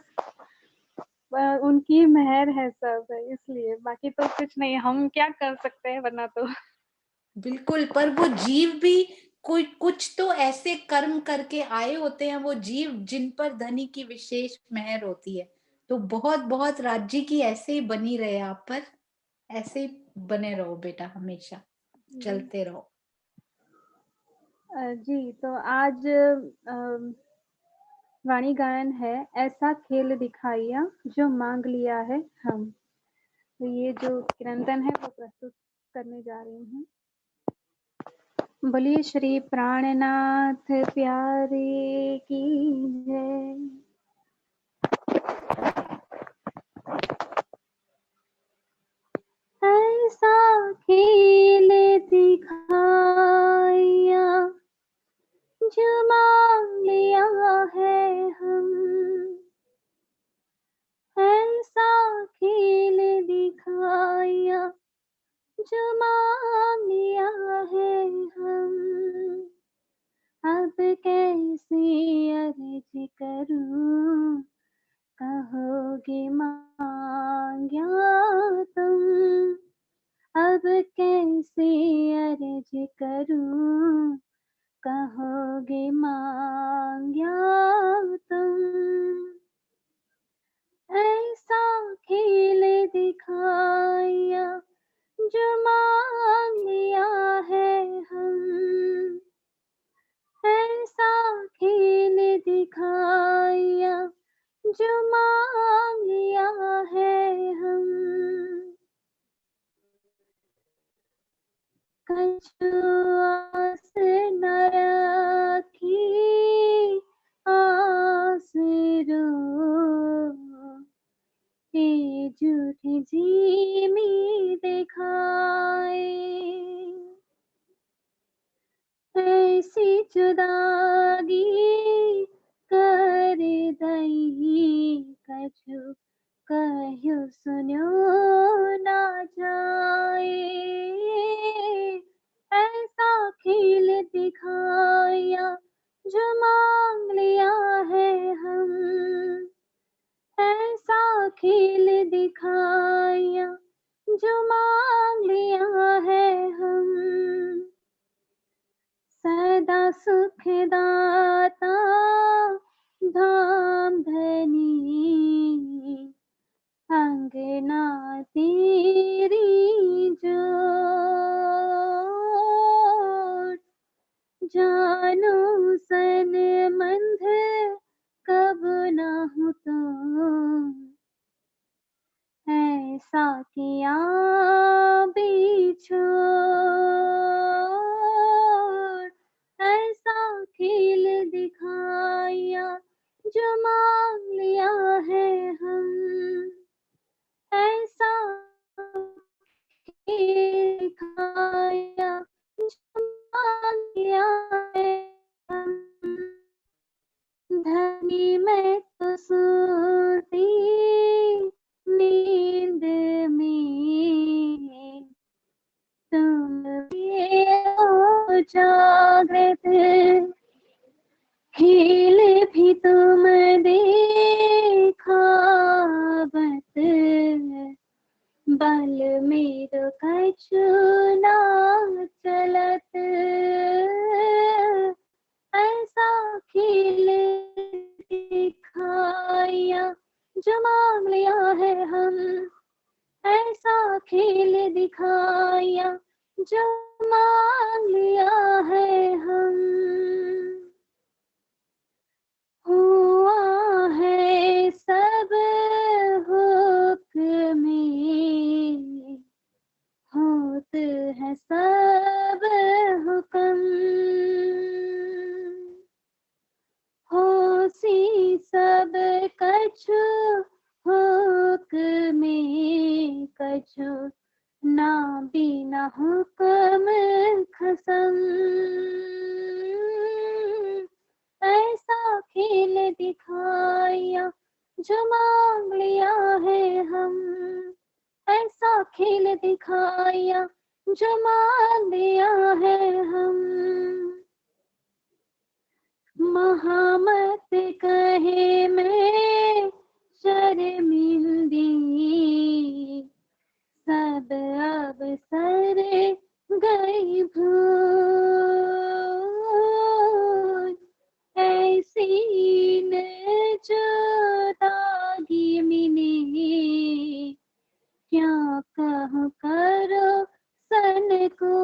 G: उनकी मेहर है सब, इसलिए बाकी तो कुछ नहीं, हम क्या कर सकते हैं वरना तो।
A: बिल्कुल, पर वो जीव भी कोई कुछ तो ऐसे कर्म करके आए होते हैं वो जीव जिन पर धनी की विशेष मेहर होती है। तो बहुत बहुत राज्य की ऐसे ही बनी रहे आप पर, ऐसे ही बने रहो बेटा, हमेशा चलते रहो।
G: जी, तो आज वाणी गायन है ऐसा खेल दिखाइया जो मांग लिया है हम। तो ये जो कीर्तन है वो प्रस्तुत करने जा रही हूँ। बोलिए श्री प्राणनाथ प्यारे की जय। ऐसा खेल दिखाया जो मांग लिया है हम, ऐसा खेल दिखाया जो मांग लिया है हम। अब कैसे अर्ज करूं, कहोगे मांग्या तुम। अब कैसे अर्ज करूं, कहोगे मांग्या तुम। ऐसा खेल दिखाया जो मांग लिया है हम, ऐसा खेल दिखाया जो मांग लिया है हम। आस न रखी आसरो, ये झूठी झीमी दिखाए। ऐसी जुदागी कर दई कछु, कहो सुनो ना जाए। ऐसा खेल दिखाया जो मांग लिया है हम, ऐसा खेल दिखाया जो मांग लिया है हम। सदा सुख दाता धाम धनी, अंगना तेरी जोड़। जानो सन मंध कब न हो तो, ऐसा किया बिछोड़। ऐसा खेल दिखाया जो मांग लिया है हम, ऐसा खेल दिखाया जो मांग लिया है हम। धनी मैं तो सोती नींद में, तुम भी हो जागृत, खेल भी तुम देखावत। बल मेरो कछु ना चलत, ऐसा खेल दिखाया जो मांग लिया है हम, ऐसा खेल दिखाया जो मांग लिया है हम। हुआ है सब हुक्म, होत है सब हुक्म। होसी सब कछु हुक्म, कछु ना बिना हुक्म खसम। ऐसा खेल दिखाया जो मांग लिया है हम, ऐसा खेल दिखाया जो मांग लिया है हम। महामत कहे मैं शर्मिल सीन जुदागी मिने, क्या कह करो सन को,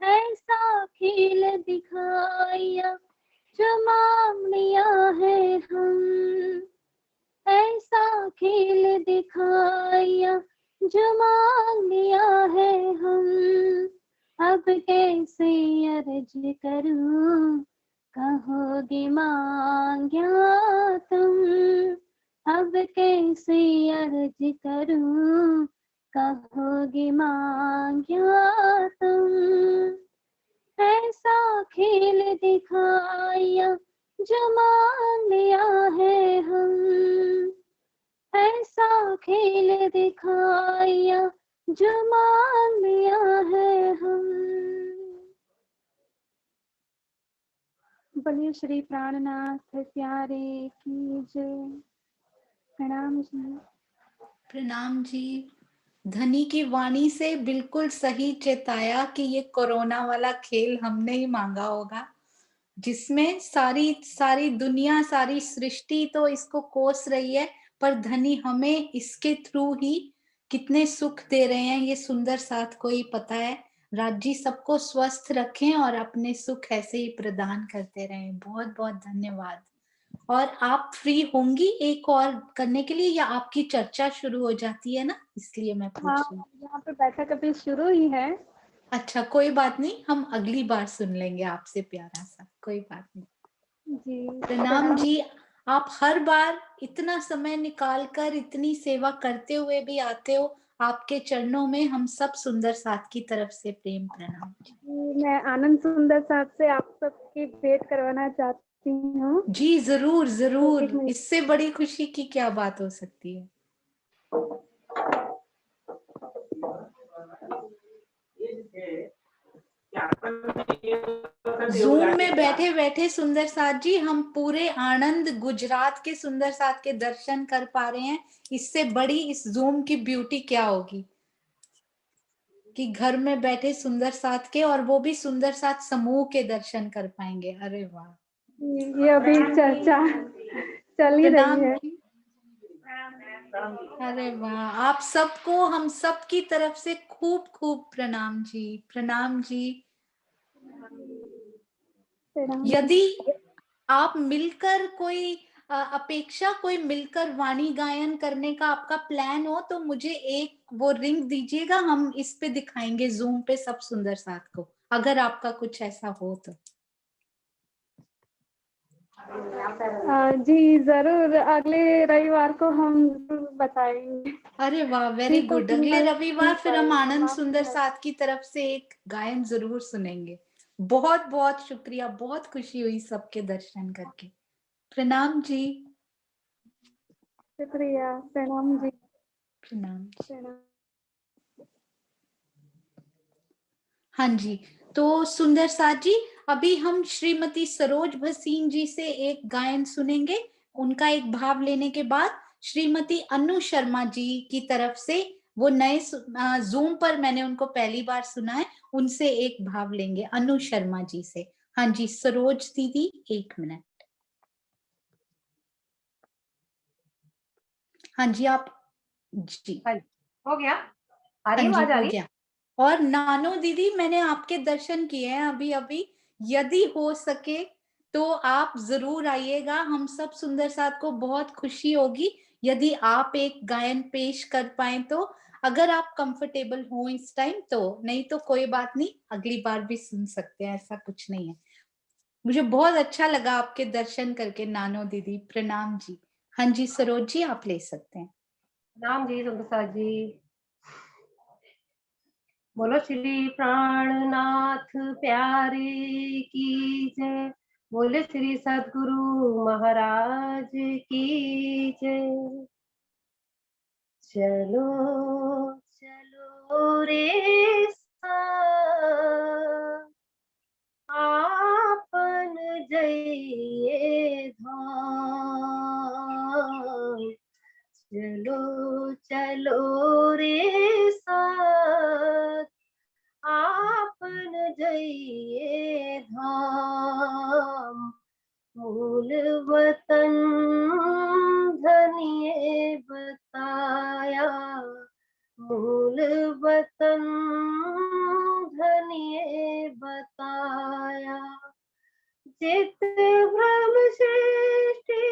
G: ऐसा खेल दिखाया जो मांग लिया है हम, ऐसा खेल दिखाया जो मांग लिया है हम, अब कैसे अर्ज करूं कहोगे मांग्या तुम, अब कैसे अर्ज करूं कहोगे मांग्या तुम, ऐसा खेल दिखाया जो मान लिया है हम, ऐसा खेल दिखाया जो मान लिया है हम। बोलिए श्री प्राणनाथ प्यारे की जय। प्रणाम जी।
A: प्रणाम जी। धनी की वाणी से बिल्कुल सही चेताया कि ये कोरोना वाला खेल हमने ही मांगा होगा, जिसमें सारी सारी दुनिया, सारी सृष्टि तो इसको कोस रही है, पर धनी हमें इसके थ्रू ही कितने सुख दे रहे हैं ये सुंदर साथ को ही पता है। राज जी सबको स्वस्थ रखें और अपने सुख ऐसे ही प्रदान करते रहें। बहुत बहुत धन्यवाद। और आप फ्री होंगी एक और करने के लिए, या आपकी चर्चा शुरू हो जाती है ना, इसलिए मैं पूछ
G: हाँ,
A: रही हूँ।
G: यहाँ पे बैठक अभी शुरू ही है।
A: अच्छा, कोई बात नहीं, हम अगली बार सुन लेंगे आपसे प्यारा सा, कोई बात नहीं।
G: जी
A: प्रणाम जी। आप हर बार इतना समय निकाल कर इतनी सेवा करते हुए भी आते हो, आपके चरणों में हम सब सुंदर साथ की तरफ से प्रेम प्रणाम।
G: मैं आनंद सुंदर साथ से आप सबकी भेंट करवाना चाहती हूँ।
A: जी जरूर
G: तो
A: जरूर,
G: एक मिनट।
A: इससे बड़ी खुशी की क्या बात हो सकती है। जूम में बैठे बैठे सुंदर साथ जी हम पूरे आनंद गुजरात के सुंदर साथ के दर्शन कर पा रहे हैं। इससे बड़ी इस जूम की ब्यूटी क्या होगी कि घर में बैठे सुंदर साथ के, और वो भी सुंदर साथ समूह के दर्शन कर पाएंगे। अरे वाह,
G: ये अभी चर्चा चल ही रही
A: प्रणाम
G: है।
A: जी। अरे वाह, आप सबको हम सब की तरफ से खूब खूब प्रणाम जी। प्रणाम जी। यदि आप मिलकर कोई अपेक्षा, कोई मिलकर वाणी गायन करने का आपका प्लान हो तो मुझे एक वो रिंग दीजिएगा, हम इस पे दिखाएंगे जूम पे सब सुंदर साथ को, अगर आपका कुछ ऐसा हो तो।
G: जी जरूर, अगले रविवार को हम जरूर बताएंगे।
A: अरे वाह, वेरी
G: नहीं तो
A: गुड। अगले
G: फिर
A: रविवार फिर हम आनंद
G: माफ
A: सुंदर
G: कर-
A: साथ की तरफ से एक गायन जरूर सुनेंगे। बहुत बहुत शुक्रिया, बहुत खुशी हुई सबके दर्शन करके। प्रणाम जी।
G: शुक्रिया। प्रणाम जी।
A: प्रणाम जी।
G: प्रणाम।
A: हाँ जी, तो सुंदर साथ जी अभी हम श्रीमती सरोज भसीन जी से एक गायन सुनेंगे। उनका एक भाव लेने के बाद श्रीमती अनु शर्मा जी की तरफ से, वो नए जूम पर मैंने उनको पहली बार सुना है, उनसे एक भाव लेंगे अनु शर्मा जी से। हाँ जी सरोज दीदी, एक मिनट। हाँ जी आप जी।
H: हो गया? आ रही
A: हाँ
H: है,
A: जी
H: आवाज आ
A: हो
H: रही है?
A: गया। और नानो दीदी, मैंने आपके दर्शन किए हैं अभी अभी, यदि हो सके तो आप जरूर आइएगा। हम सब सुंदर साथ को बहुत खुशी होगी यदि आप एक गायन पेश कर पाए तो, अगर आप कंफर्टेबल हो इस टाइम तो, नहीं तो कोई बात नहीं, अगली बार भी सुन सकते हैं, ऐसा कुछ नहीं है। मुझे बहुत अच्छा लगा आपके दर्शन करके नानो दीदी। प्रणाम जी। हाँ जी सरोज जी आप ले सकते हैं।
H: नाम जी सुंदर जी। बोलो श्री प्राणनाथ प्यारे की जय। बोले श्री सदगुरु महाराज की जय। चलो चलो रे आपन जइए धाम। चलो चलो रे साथ आपन जइए धाम। मूल वतन धनिए बताया, मूल वतन धनिए बताया। चित भ्रम सृष्टि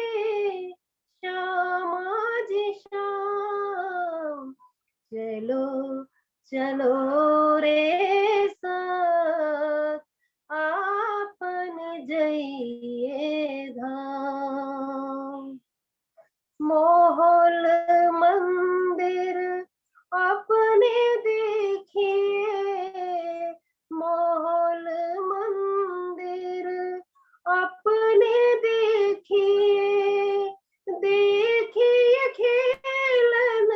H: श्यामाजी श्याम, चलो चलो रे साथ आपन जइए धाम। मोहल मंदिर अपने देखिए, मोहल मंदिर अपने देखिए, देखिए खेलन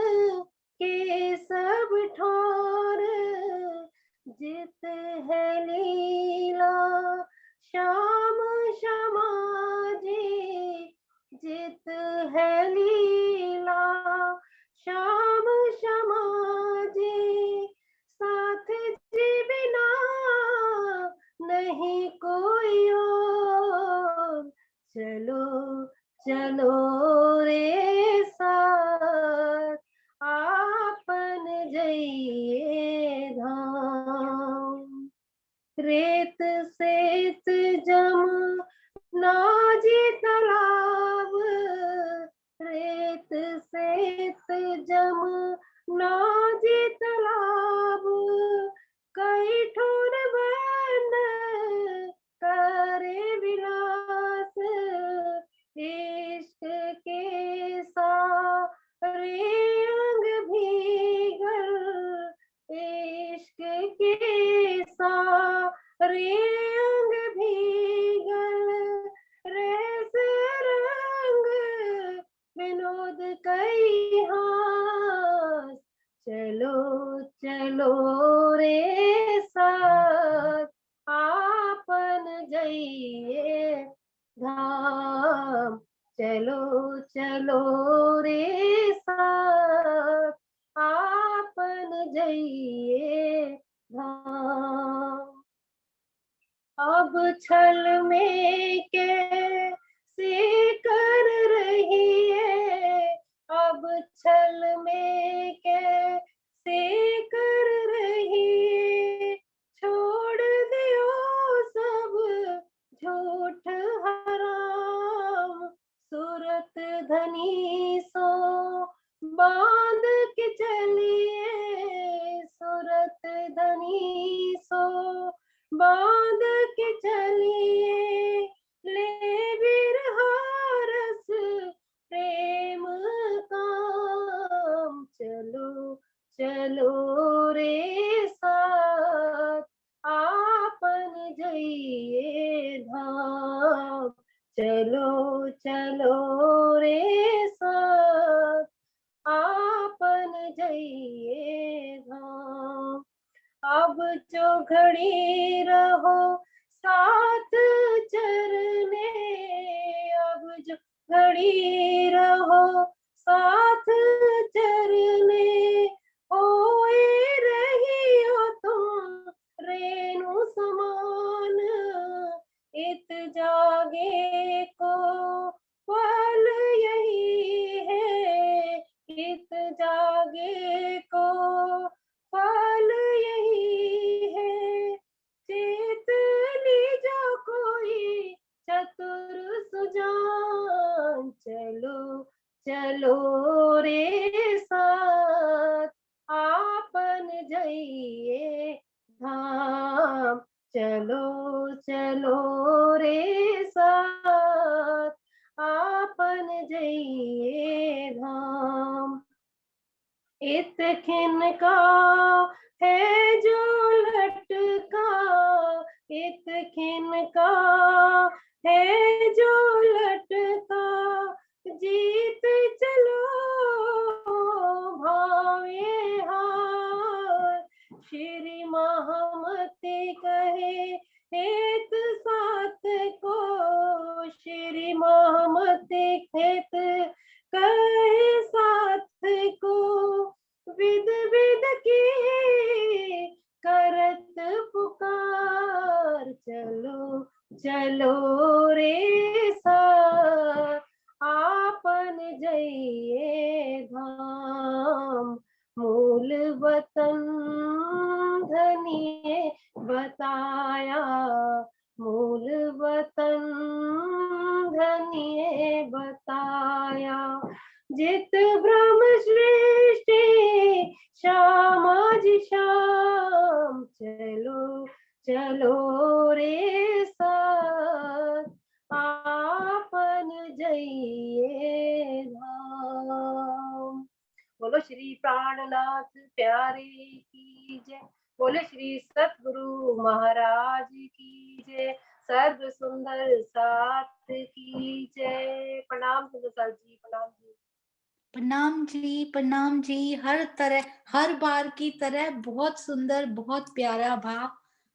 H: के सब ठौर, जित है लीला श्याम श्यामाजी, जित है लीला श्याम श्यामाजी। साथ जी बिना नहीं कोई और, चलो चलो रे साथ आपन जइए धाम। रेत सेत जम नाजी तालाब, रेत सेत जम नाजी तालाब, कई ठोर बन करे विलास, इश्क के सारे अंग भीगल, इश्क के सारे अंग भीगल, रस रंग विनोद कई हास, चलो चलो रे साथ आपन जइए धाम, चलो चलो रे साथ आपन जइए धाम। अब छल में कैसे कर रही है, अब छल में कैसे कर रही है, छोड़ दियो सब झूठ हराम, सूरत धनी सो बांध के चलिए, सूरत धनी सो बांध के चलिए, ले बिरहा रस प्रेम काम, चलो चलो रे साथ आपन जइए धाम, चलो चलो रे साथ आपन जइए धाम। अब जो घड़ी रहो साथ चरने, अब जो घड़ी रहो साथ चरने, होए रही हो तुम रेणु समान, इत जागे को फल यही है, इत जागे को फल यही है, चेत लीजो कोई चतुर सुजान, चलो चलो रे साथ आपन जइए धाम, चलो चलो रे साथ आपन जइए धाम। इत खिन का है जो लटका, इत खिन का है जो लटका, जीत चलो भावे हार, श्री महामती कहे हेत साथ को, श्री महामती हेत कहे साथ को, विद विद की करत पुकार, चलो चलो रे साथ आपन जइए धाम मूल वतन धनिए बताया मूल वतन धनिए बताया जित ब्रह्म सृष्टि श्यामाज श्याम चलो चलो रे साथ आपन जइए धाम। बोलो श्री प्राणनाथ प्यारे की जय। बोले श्री सतगुरु महाराज की जय। सर्व सुंदर साथ की जय। प्रणाम सुंदर साथ जी, प्रणाम जी।
A: प्रणाम जी। हर बार की तरह बहुत सुंदर, बहुत प्यारा भाव।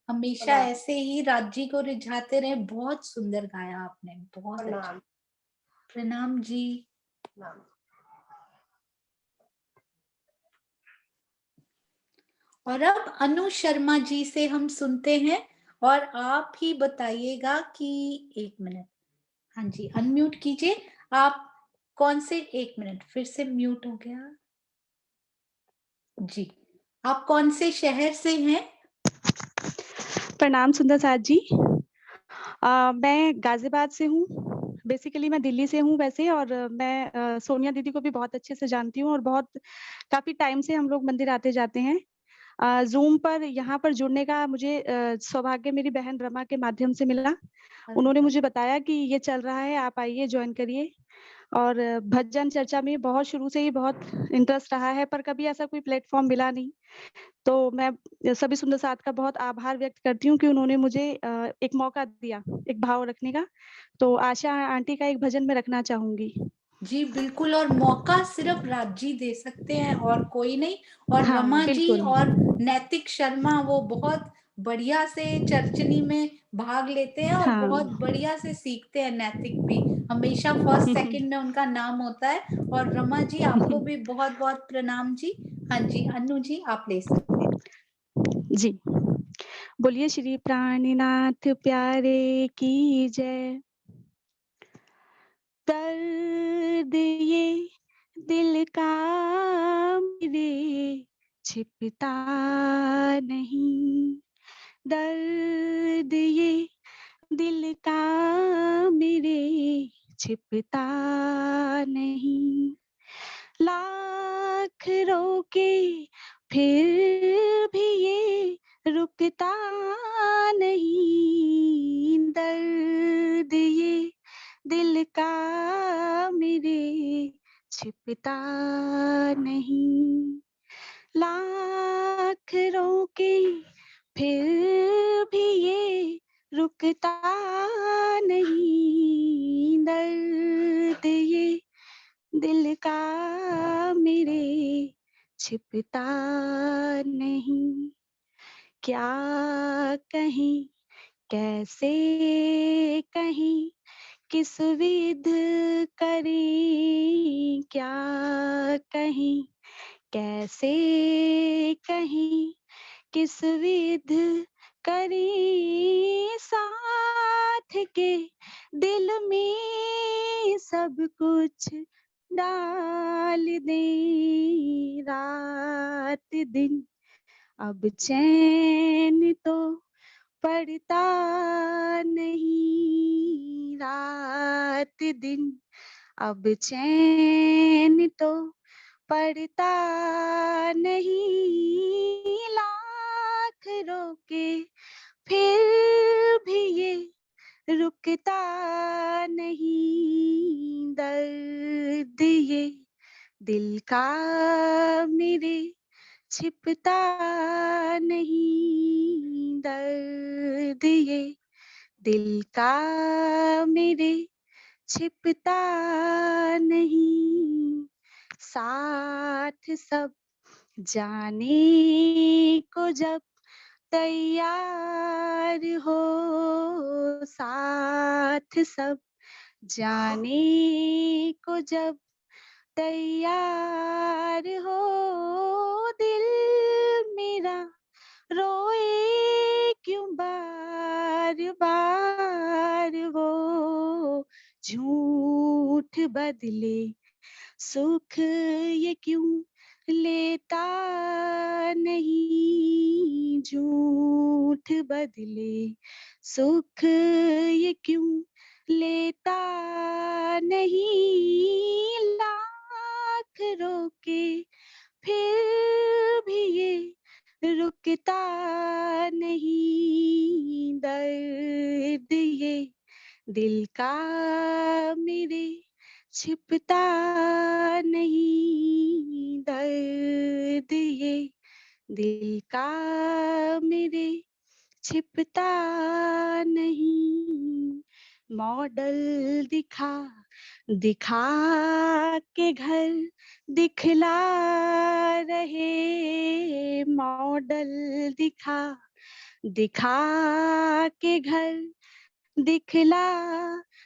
A: हमेशा
H: प्रणाम।
A: ऐसे ही राज्य को रिझाते रहे। बहुत सुंदर गाया आपने, बहुत अच्छा।
H: प्रणाम।
A: प्रणाम जी।
H: प्रणाम।
A: और अब अनु शर्मा जी से हम सुनते हैं और आप ही बताइएगा कि 1 मिनट। हाँ जी, अनम्यूट कीजिए। आप कौन से, 1 मिनट, फिर से म्यूट हो गया जी। आप कौन से शहर से हैं?
I: प्रणाम सुंदर साथ जी। मैं गाजियाबाद से हूँ। बेसिकली मैं दिल्ली से हूँ वैसे, और मैं सोनिया दीदी को भी बहुत अच्छे से जानती हूँ और काफी टाइम से हम लोग मंदिर आते जाते हैं। जूम पर यहाँ पर जुड़ने का मुझे सौभाग्य मेरी बहन रमा के माध्यम से मिला। उन्होंने मुझे बताया कि ये चल रहा है, आप आइए ज्वाइन करिए। और भजन चर्चा में बहुत शुरू से ही बहुत इंटरेस्ट रहा है, पर कभी ऐसा कोई प्लेटफॉर्म मिला नहीं। तो मैं सभी सुंदर साथ का बहुत आभार व्यक्त करती हूँ कि उन्होंने मुझे एक मौका दिया एक भाव रखने का। तो आशा आंटी का एक भजन में रखना चाहूंगी।
A: जी बिल्कुल, और मौका सिर्फ राजी दे सकते हैं और कोई नहीं। और
I: हाँ,
A: रमा जी
I: बिल्कुल।
A: और नैतिक शर्मा वो बहुत बढ़िया से चर्चनी में भाग लेते हैं और
I: हाँ।
A: बहुत बढ़िया से सीखते हैं। नैतिक भी हमेशा फर्स्ट सेकंड में उनका नाम होता है। और रमा जी आपको भी बहुत बहुत प्रणाम जी। हाँ जी, अनु जी आप ले सकते हैं
I: जी। बोलिए श्री प्राणनाथ प्यारे की जय। दर्द ये दिल का मेरे छिपता नहीं, दर्द ये दिल का मेरे छिपता नहीं। लाख रोके फिर भी ये रुकता नहीं, दर्द ये दिल का मेरे छिपता नहीं। लाख रोके फिर भी ये रुकता नहीं, दर्द ये दिल का मेरे छिपता नहीं। क्या कहीं कैसे कहीं किस विध करें, क्या कहीं कैसे कहीं किस विध करें, साथ के दिल में सब कुछ डाल दें। रात दिन अब चैन तो पड़ता नहीं, रात दिन अब चैन तो पड़ता नहीं। लाख रोके फिर भी ये रुकता नहीं, दर्द ये दिल का मेरे छिपता नहीं, दर्द ये दिल का मेरे छिपता नहीं। साथ सब जाने को जब तैयार हो, साथ सब जाने को जब तैयार हो, दिल मेरा रोए क्यों बार बार वो, झूठ बदले सुख ये क्यों लेता नहीं, झूठ बदले सुख ये क्यों लेता नहीं, लाख रोके फिर भी ये रुकता नहीं, दर्द ये दिल का मेरे छिपता नहीं, दर्द ये दिल का मेरे छिपता नहीं। मॉडल दिखा दिखा के घर दिखला रहे, मॉडल दिखा दिखा के घर दिखला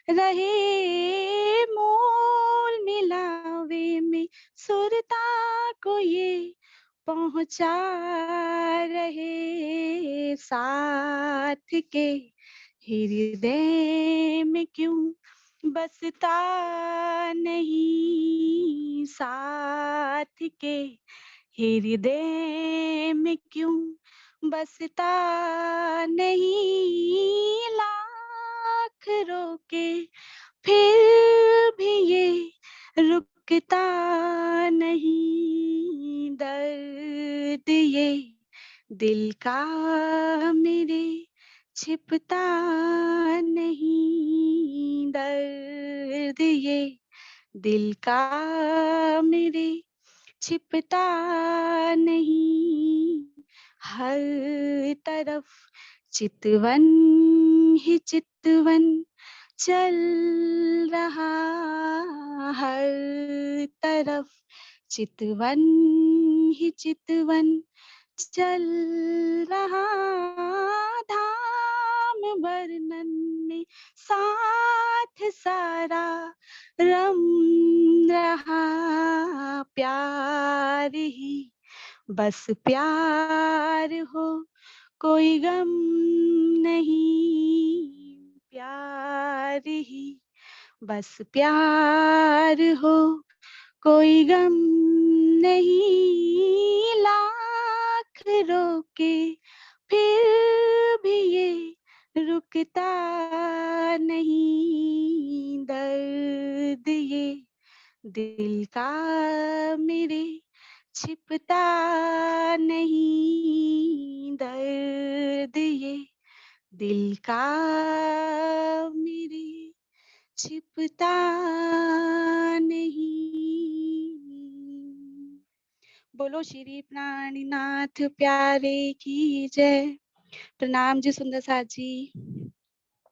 I: रहे, मोल मिलावे में सुरता को ये पहुंचा रहे, साथ के हृदय में क्यों बसता नहीं, साथ के हृदय में क्यों बसता नहीं, लाख रोके फिर भी ये रुकता नहीं, दर्द ये दिल का मेरे छिपता नहीं, दर्द ये दिल का मेरे छिपता नहीं। हर तरफ चितवन ही चितवन चल रहा, हर तरफ चितवन ही चितवन चल रहा, धाम वर्णन में साथ सारा रम रहा, प्यार ही बस प्यार हो कोई गम नहीं, प्यार ही बस प्यार हो कोई गम नहीं, लाख रोके फिर भी ये रुकता नहीं, दर्द ये दिल का मेरे छिपता नहीं, दर्द ये दिल का मेरे छिपता नहीं। बोलो श्री प्राणनाथ प्यारे की जय। प्रणाम जी सुंदर साथ जी।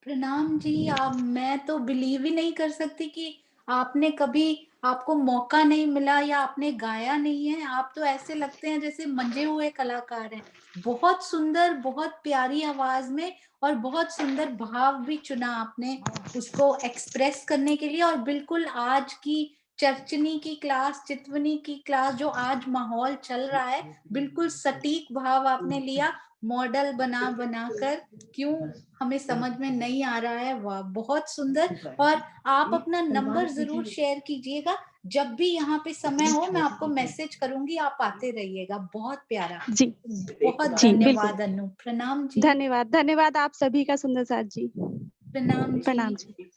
A: प्रणाम जी। आप, मैं तो बिलीव ही नहीं कर सकती कि आपने कभी, आपको मौका नहीं मिला या आपने गाया नहीं है। आप तो ऐसे लगते हैं जैसे मंजे हुए कलाकार हैं। बहुत सुंदर, बहुत प्यारी आवाज में, और बहुत सुंदर भाव भी चुना आपने उसको एक्सप्रेस करने के लिए। और बिल्कुल आज की चर्चनी की क्लास, चितवनी की क्लास, जो आज माहौल चल रहा है, बिल्कुल सटीक भाव आपने लिया। मॉडल बना बना कर क्यों हमें समझ में नहीं आ रहा है। वाह, बहुत सुंदर। और आप अपना नंबर जरूर शेयर कीजिएगा, जब भी यहाँ पे समय हो मैं आपको मैसेज करूंगी, आप आते रहिएगा। बहुत प्यारा
I: जी,
A: बहुत
I: जी,
A: धन्यवाद अनु। प्रणाम जी।
I: धन्यवाद, धन्यवाद आप सभी का सुंदर साथ जी।
A: प्रणाम
I: प्रणाम
A: जी।
I: जी।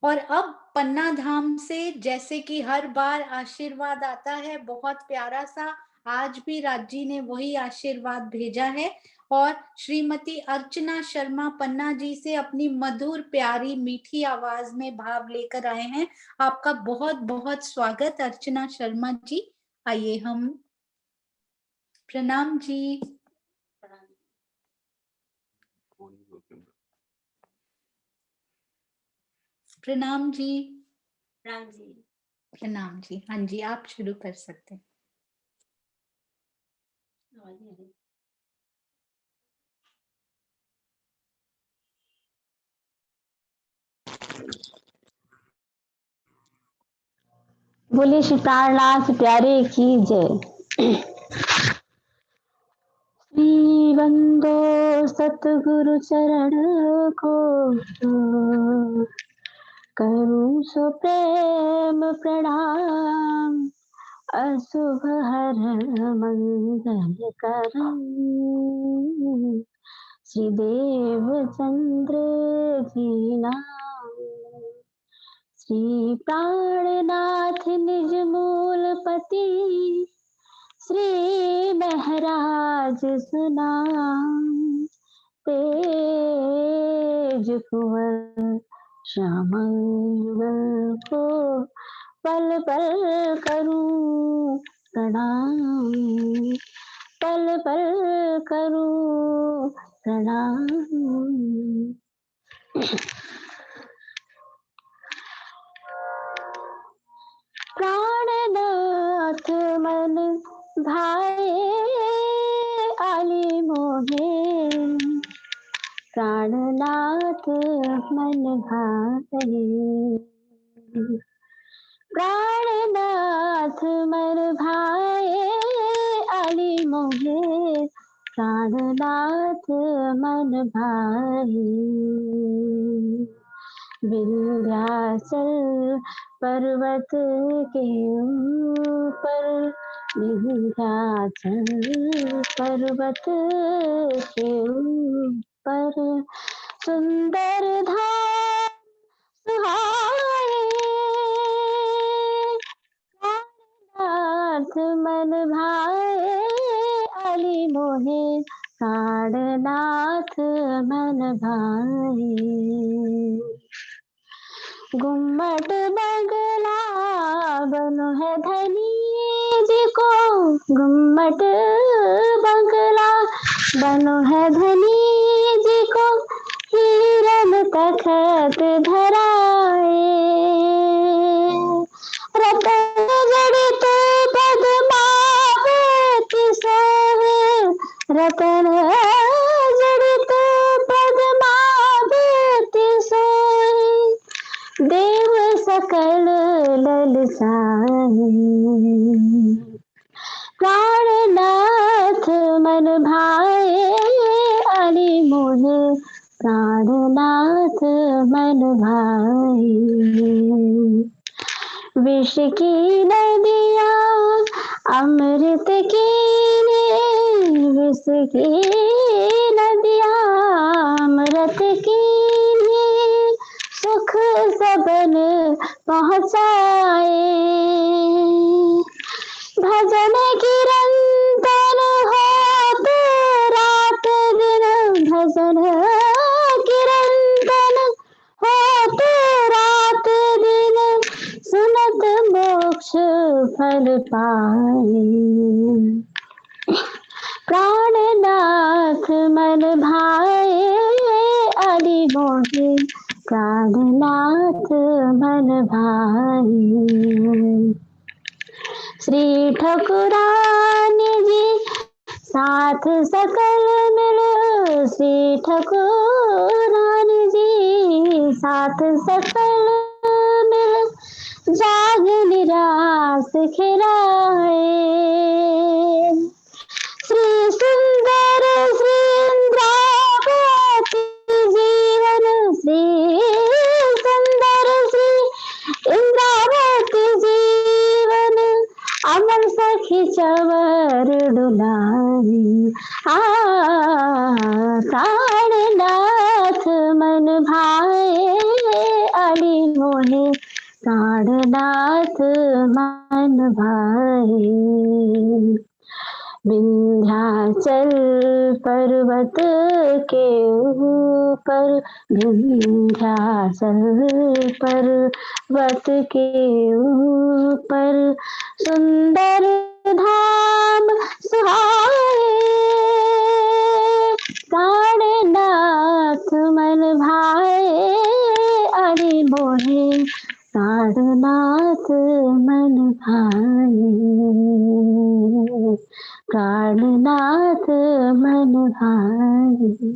A: और अब पन्ना धाम से जैसे कि हर बार आशीर्वाद आता है, बहुत प्यारा सा, आज भी राजी ने वही आशीर्वाद भेजा है। और श्रीमती अर्चना शर्मा पन्ना जी से अपनी मधुर प्यारी मीठी आवाज में भाव लेकर आए हैं। आपका बहुत बहुत स्वागत अर्चना शर्मा जी। आइए हम। प्रणाम जी। प्रणाम जी। प्रणाम जी। हाँ जी, आप शुरू कर सकते हैं।
J: बोले श्री प्राणनाथ प्यारे की जय। श्री बंदो सतगुरु चरण को, करूं सो प्रेम प्रणाम। अशुभ हरण मंगल करम, श्री देवचंद्र जी नाम। श्री प्राणनाथ निज मूलपति, श्री महराज सुनाम। तेज कुंवर श्यामल को, पल पल करूं प्रणाम। पल पल करूं प्रणाम। प्राणनाथ मन भाए आली मोहे, प्राणनाथ मन भाए। प्राणनाथ मन भाए आली मोहे, प्राणनाथ मन भाए। विंध्याचल पर्वत के ऊपर, विंध्याचल पर्वत के ऊपर, सुंदर धाम सुहाए। प्राणनाथ मन भाए आली मोहे, प्राणनाथ मन भाए। गुम्मट बंगला बनो है धनी जी को, गुम्मट बंगला बनो है धनी जी को, हिरन तखत धराए। रतन जड़ित पद्मावती सोहे, रतन जड़ित पद्मावती सोहे, देव सकल ललसाए। प्राणनाथ मन भाए आली मोहे, प्राणनाथ मन भाए। विष की नदिया अमृत की ने, विष की नदिया अमृत की ने, सुख सबन पहुँचाए। भजन कीर्तन होते रात दिन, भजन कीर्तन होते रात दिन, सुनत मोक्ष फल पाए। प्राणनाथ मन भाए आली मोहे, प्राणनाथ मन भाए। श्री ठकुरानी जी साथ सकल मिल, श्री ठकुरानी जी साथ सकल मिल, जाग निरास खिलाए। श्री सुंदर श्री इंद्रावती जीवन, श्री सुंदर श्री इंद्रावती जीवन, अमर सखी चवर डुलारी। प्राणनाथ मन भाए आली मोहे, प्राणनाथ मन भाए। विंध्याचल पर्वत के ऊपर, विंध्याचल पर्वत के ऊपर, सुंदर धाम सुहाए। प्राणनाथ मन भाए आली मोहे, प्राणनाथ मन भाए। प्राणनाथ मन भाए।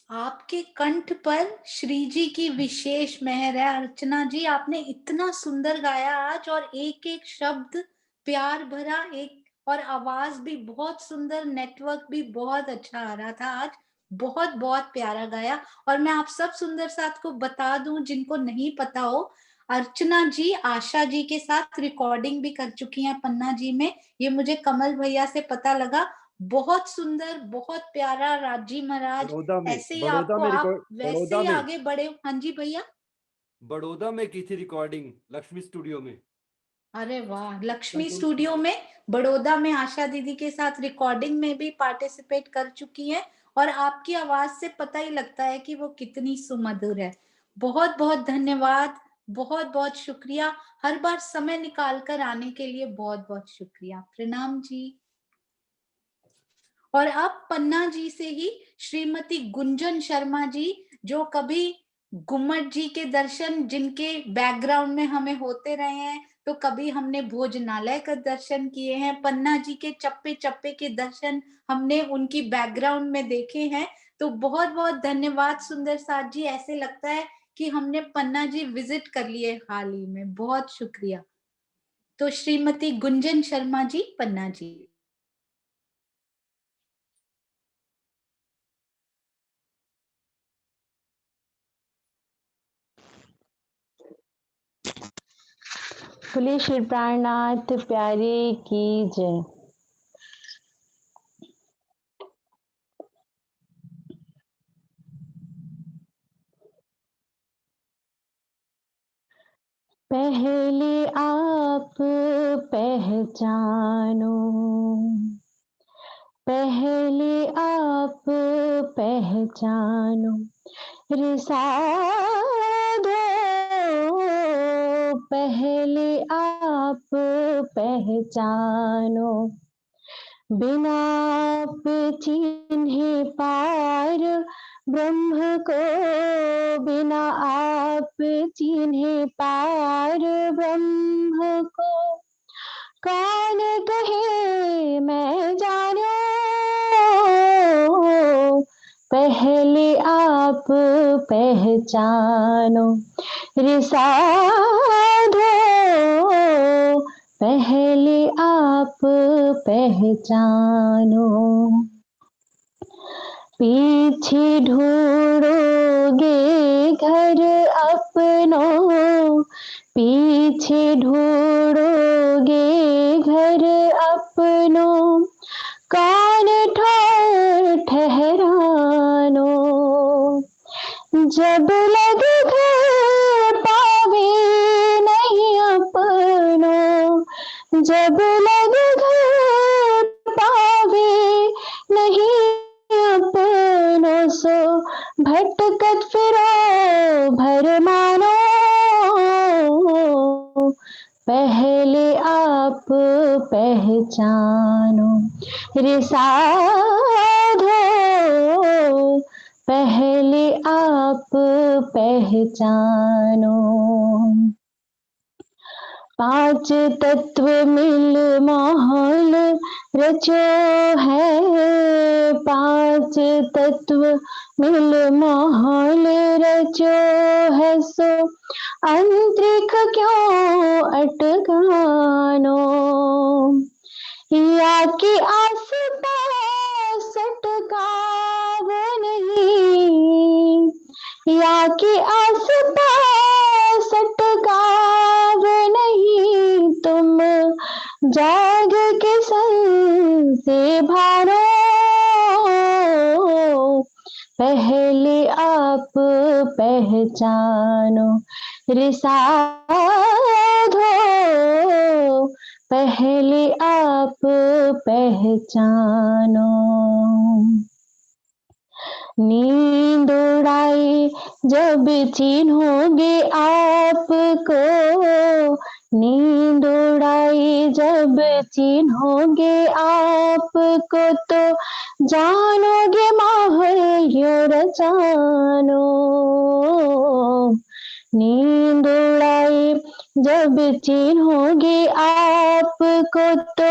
A: आपके कंठ पर श्री जी की विशेष मेहर है। अर्चना जी, आपने इतना सुंदर गाया आज, और एक एक शब्द प्यार भरा एक, और आवाज भी बहुत सुंदर, नेटवर्क भी बहुत अच्छा आ रहा था आज, बहुत बहुत प्यारा गाया। और मैं आप सब सुंदर साथ को बता दूं, जिनको नहीं पता हो, अर्चना जी आशा जी के साथ रिकॉर्डिंग भी कर चुकी हैं पन्ना जी में, ये मुझे कमल भैया से पता लगा। बहुत सुंदर, बहुत प्यारा। राजी महाराज, ऐसे ही आपको, आप वैसे ही आगे बढ़े। हाँ जी भैया।
K: बड़ौदा में की थी रिकॉर्डिंग, लक्ष्मी स्टूडियो में।
A: अरे वाह, लक्ष्मी स्टूडियो में, बड़ौदा में आशा दीदी के साथ रिकॉर्डिंग में भी पार्टिसिपेट कर चुकी हैं। और आपकी आवाज से पता ही लगता है कि वो कितनी सुमधुर है। बहुत बहुत धन्यवाद, बहुत बहुत शुक्रिया, हर बार समय निकाल कर आने के लिए बहुत बहुत शुक्रिया। प्रणाम जी। और अब पन्ना जी से ही श्रीमती गुंजन शर्मा जी, जो कभी गुम्मट जी के दर्शन, जिनके बैकग्राउंड में हमें होते रहे हैं, तो कभी हमने भोजनालय का दर्शन किए हैं, पन्ना जी के चप्पे चप्पे के दर्शन हमने उनकी बैकग्राउंड में देखे हैं। तो बहुत बहुत धन्यवाद सुंदर साथ जी, ऐसे लगता है कि हमने पन्ना जी विजिट कर लिए हाल ही में। बहुत शुक्रिया। तो श्रीमती गुंजन शर्मा जी, पन्ना जी।
J: बोलिए श्री प्राणनाथ प्यारे की जय। पहले आप पहचानो, पहले आप पहचानो रे साधो, पहले आप पहचानो, बिना आप चिन्हे पार ब्रह्म को, बिना आप चिन्हे पार ब्रह्म को, कौन कहे मैं जानो, पहले आप पहचानो रे साधो, पहले आप पहचानो। पीछे ढूंढोगे घर अपनों, पीछे ढूंढोगे घर अपनों, कौन ठहरानो, जब लग घर पावे नहीं अपनों, जब लग घर पावे नहीं अपनों, सो भटकत फिरो भर मानो, पहले आप पहचानो रे साधो, पहले आप पहचानो। पांच तत्व मिल माहौल रचो है, पांच तत्व मिल माहौल रचो है, सो अंतरिक्ष क्यों अटकानो, या कि आस पास अटकाव नहीं, या कि आस पास अटकाव नहीं, तुम जाग के सन से भारो, पहले आप पहचानो रे साधो, पहले आप पहचानो। नींद उड़ाई जब चिन्होगे आपको, नींद उड़ाई जब चिन्होगे आपको, तो जानोगे माहौल यो रचानो, नींद उड़ाई जब चिन्होगे आपको, तो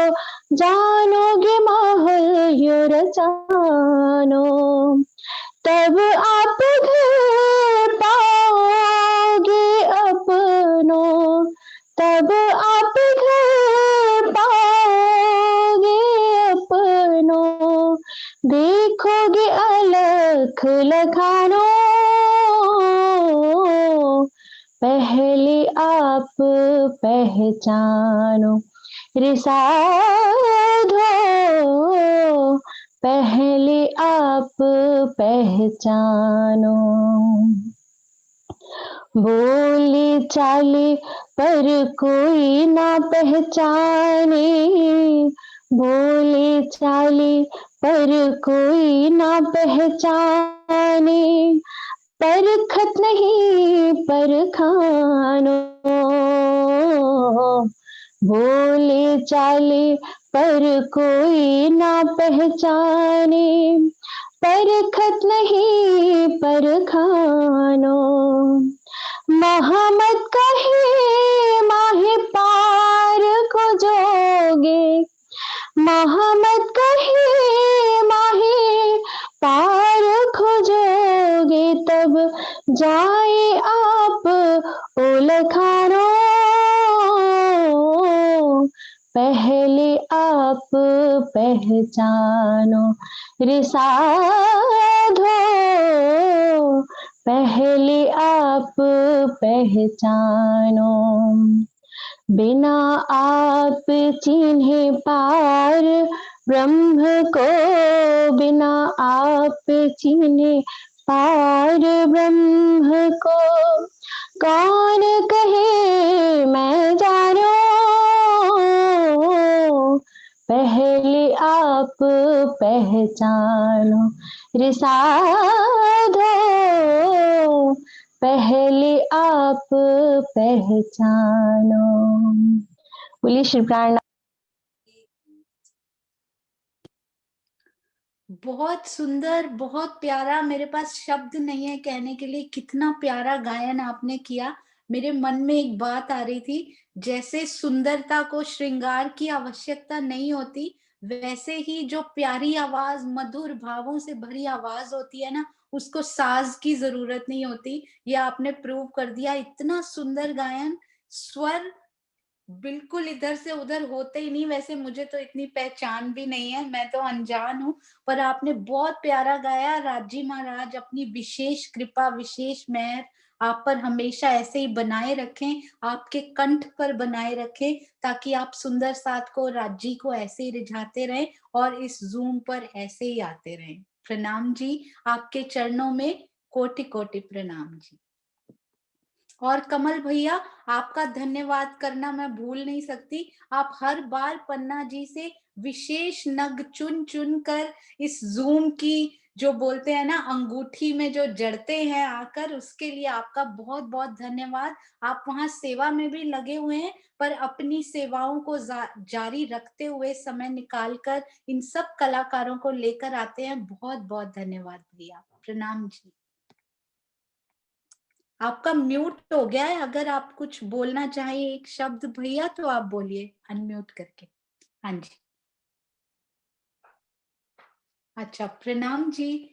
J: जानोगे माहौल यो रचानो, तब आप घर पाओगे अपनों, तब आप घर पाओगे जानोगे अलख लखानो, पहले आप पहचानो रे साधो, पहले आप पहचानो। बोले चाले पर कोई ना पहचाने, बोले चाले पर कोई ना पहचाने, परखत नहीं परखानो, बोले चाले पर कोई ना पहचाने, परखत नहीं परखानो। मोहम्मद कहे माहे पार को जोगे, मोहम्मद कहे माहे पार खोजोगे, तब जाए आप ओलखानो, पहले आप पहचानो रे साधो, पहले आप पहचानो। बिना आप चिन्हे पार ब्रह्म को, बिना आप चिन्हे पार ब्रह्म को, कौन कहे मैं जानो, पहले आप पहचानो रे साधो, पहले आप पहचानो। बोलिए श्री प्राण।
A: बहुत सुंदर, बहुत प्यारा। मेरे पास शब्द नहीं है कहने के लिए कितना प्यारा गायन आपने किया। मेरे मन में एक बात आ रही थी, जैसे सुंदरता को श्रृंगार की आवश्यकता नहीं होती, वैसे ही जो प्यारी आवाज, मधुर भावों से भरी आवाज होती है ना, उसको साज की जरूरत नहीं होती। ये आपने प्रूव कर दिया। इतना सुंदर गायन, स्वर बिल्कुल इधर से उधर होते ही नहीं। वैसे मुझे तो इतनी पहचान भी नहीं है, मैं तो अनजान हूँ, पर आपने बहुत प्यारा गाया। राजी महाराज अपनी विशेष कृपा, विशेष मेहर आप पर हमेशा ऐसे ही बनाए रखें, आपके कंठ पर बनाए रखें, ताकि आप सुंदर साथ को, राजी को ऐसे ही रिझाते रहें और इस जूम पर ऐसे ही आते रहें। प्रणाम जी, आपके चरणों में कोटि कोटि प्रणाम जी। और कमल भैया, आपका धन्यवाद करना मैं भूल नहीं सकती। आप हर बार पन्ना जी से विशेष नग चुन चुन कर इस जूम की, जो बोलते हैं ना, अंगूठी में जो जड़ते हैं आकर, उसके लिए आपका बहुत बहुत धन्यवाद। आप वहां सेवा में भी लगे हुए हैं, पर अपनी सेवाओं को जारी रखते हुए समय निकालकर इन सब कलाकारों को लेकर आते हैं। बहुत बहुत धन्यवाद भैया, प्रणाम जी। आपका म्यूट हो गया है, अगर आप कुछ बोलना चाहें एक शब्द भैया तो आप बोलिए अनम्यूट करके। हाँ जी, अच्छा, प्रणाम जी।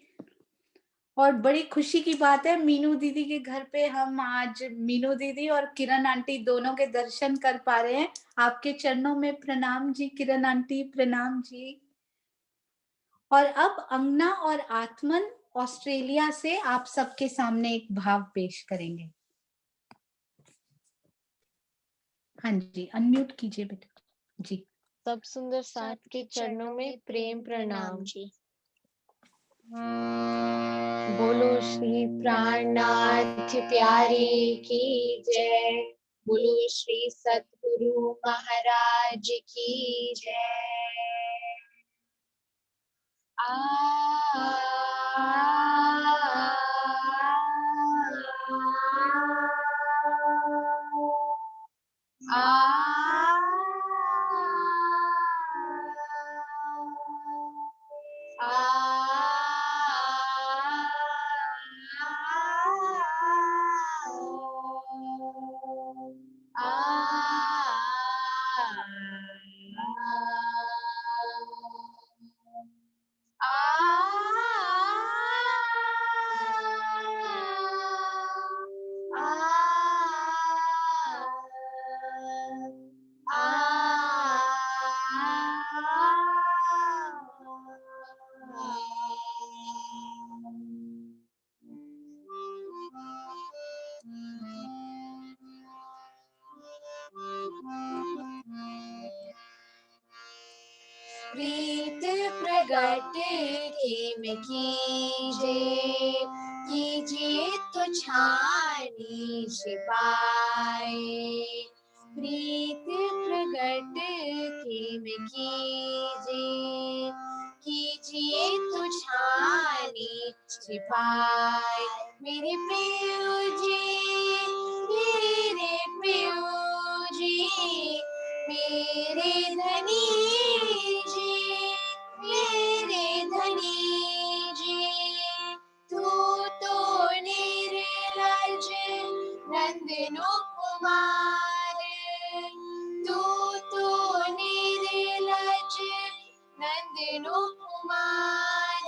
A: और बड़ी खुशी की बात है, मीनू दीदी के घर पे हम आज मीनू दीदी और किरण आंटी दोनों के दर्शन कर पा रहे हैं। आपके चरणों में प्रणाम जी किरण आंटी, प्रणाम जी। और अब अंगना और आत्मन ऑस्ट्रेलिया से आप सबके सामने एक भाव पेश करेंगे। हाँ जी, अनम्यूट कीजिए बेटा जी।
E: सब सुंदर साथ के चरणों में प्रेम प्रणाम जी। बोलो श्री प्राणनाथ प्यारे की जय, बोलो श्री सतगुरु महाराज की जय।
L: प्रीत प्रगट खेम कीजिए, कीजिए तो छानी छिपाए। प्रीत प्रगट खेम कीजिए, कीजिए तो छानी छिपाए। मेरे प्रियो जी, मेरे प्रियो जी, मेरे धनी जी, मेरे धनी जी, तू तो निर्लज नंदनो कुमार, तू तो निर्लज नंदनो कुमार।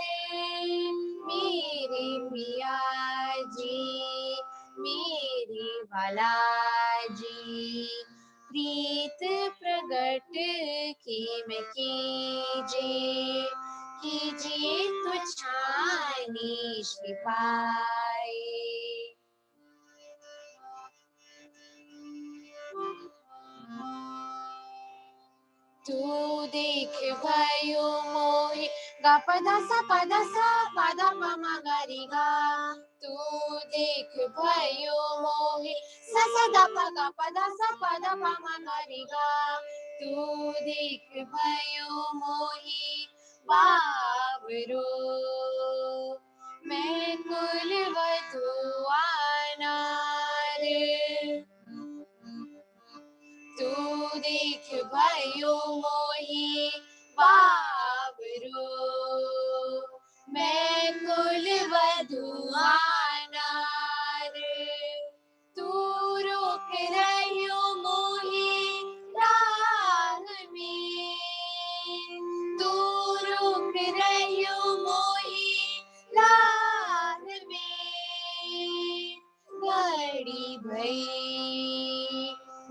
L: मेरे पिया जी, मेरे वाला जी, प्रीत प्रगट खेम कीजिए, कीजिए तो छानी छिपाए। तू देख भयो मोहि गा पदा सा पदा पमा गरि गा। तू देख भयो मोहि सा सा दा पा गा पदा सा पदा पमा गरि गा। तू देख भयो मोहि बाबरो, मैं कुलवधू अनार। तू देख भयो मोहि बाबरो, मैं कुलवधू अनार। तू रोक रहियो मोहि राह में, तू रोक रहियो मोहि राह में। घड़ी भई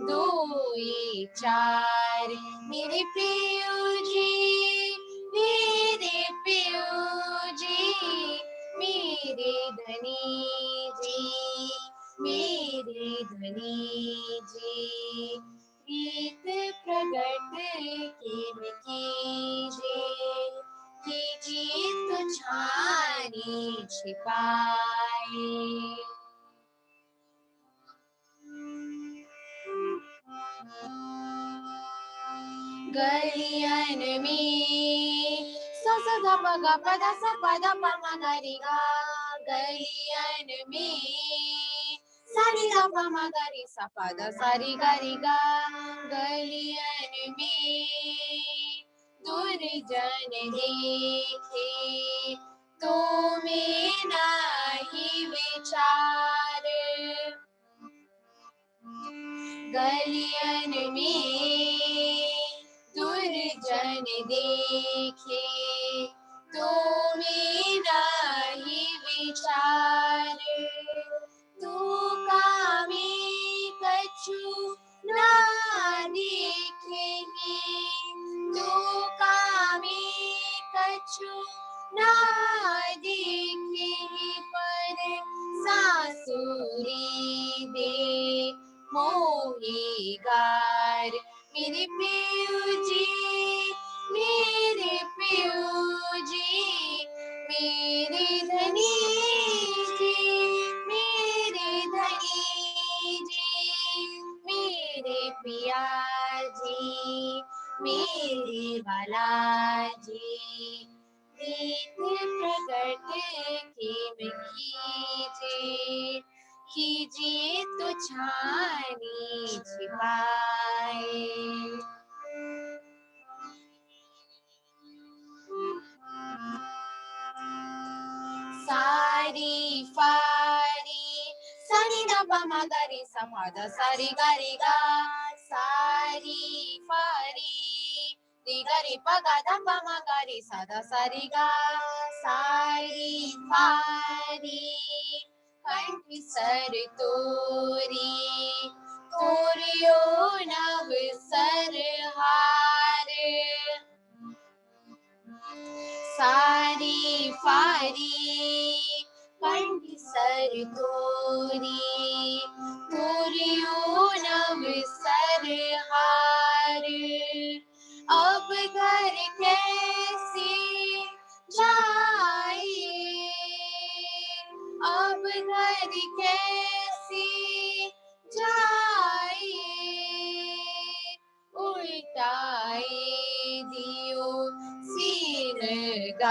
L: दोई चार, मेरे पियो जी, मेरे पियो जी, मेरे धनी जी, मेरे धनी जी। प्रीत प्रगट खेम कीजिए, कीजिए तो छानी छिपाए। गलियन में सा सा धा पा गा पदा सा पदा पमा गरि गा। गलियन में सा नी धा पा मा गरि सा पदा सा री गरि गा। गलियन में दुर्जन देखे तो में नाही विचार। गलियन में दुर्जन देखे तो में नाही विचार। तू कामी कछु ना देखेंगे, तू कामी कछु ना देखेंगे। पर सासुरी दे मोहि गार, मेरे पियो जी, मेरे पियो जी, मेरे धनी जी, मेरे धनी जी, मेरे पिया जी, मेरे वाला जी। प्रीत प्रगट खेम कीजिए, कीजिए तो छानी छिपाए। सारी फारी सनी दा पा मा गरि सा पा दा सा री गरि गा। सारी फारी री गरि पा गा धा पा मा गरि सा दा सा री गा। सारी फारी कंठ सर तोरी, तोरियो नव सर हार। सारी फारी कंठ सर तोरी, तोरियो नव सर हार। अब घर के याद कैसी जाए, उल्टाए दियो सीनगार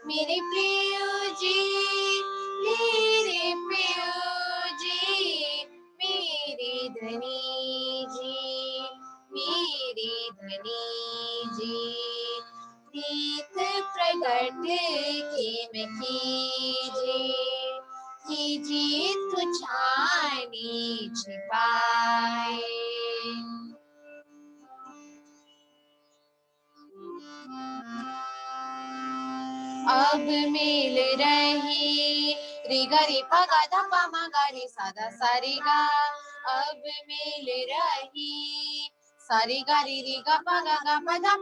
L: मेरे प्रिय जी, मेरे प्रिय जी, मेरे धनी जी, मेरे धनी जी। प्रीत प्रगट खेम कीजिए तो छानी छिपाए। अब मिल रही रे गा रे पा गा धा पा मा गा रे सा धा सा रे गा। अब मिल रही सारे गा रे रे गा पा गा पा धा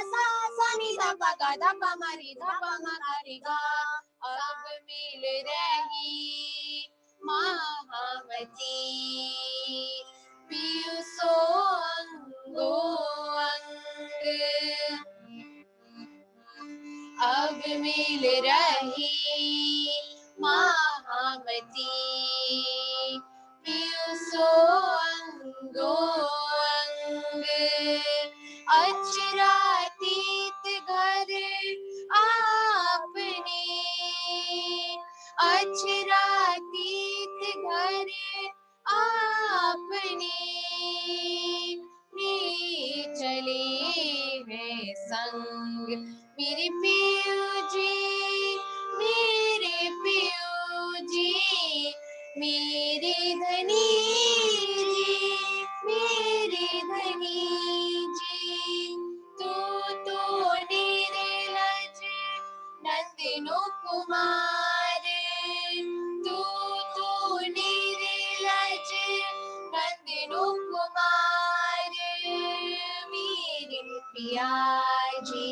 L: सा सा नी धा पा गा धा पा मा रे धा पा मा गा रे गा। अब मिल रही महामती पियुसो अंगो अंग। अब मिल रही महामती पियुसो अंगो अंग। अचरातीत घर आपने, अचरातीत घर आपने चले हैं संग मेरे पियो जी, मेरे पियो जी, मेरे धनी जी, मेरे धनी जी। तू तो निर्लज नंदनो कुमार, तू तो निर्लज नंदनो कुमार मेरे पिया जी,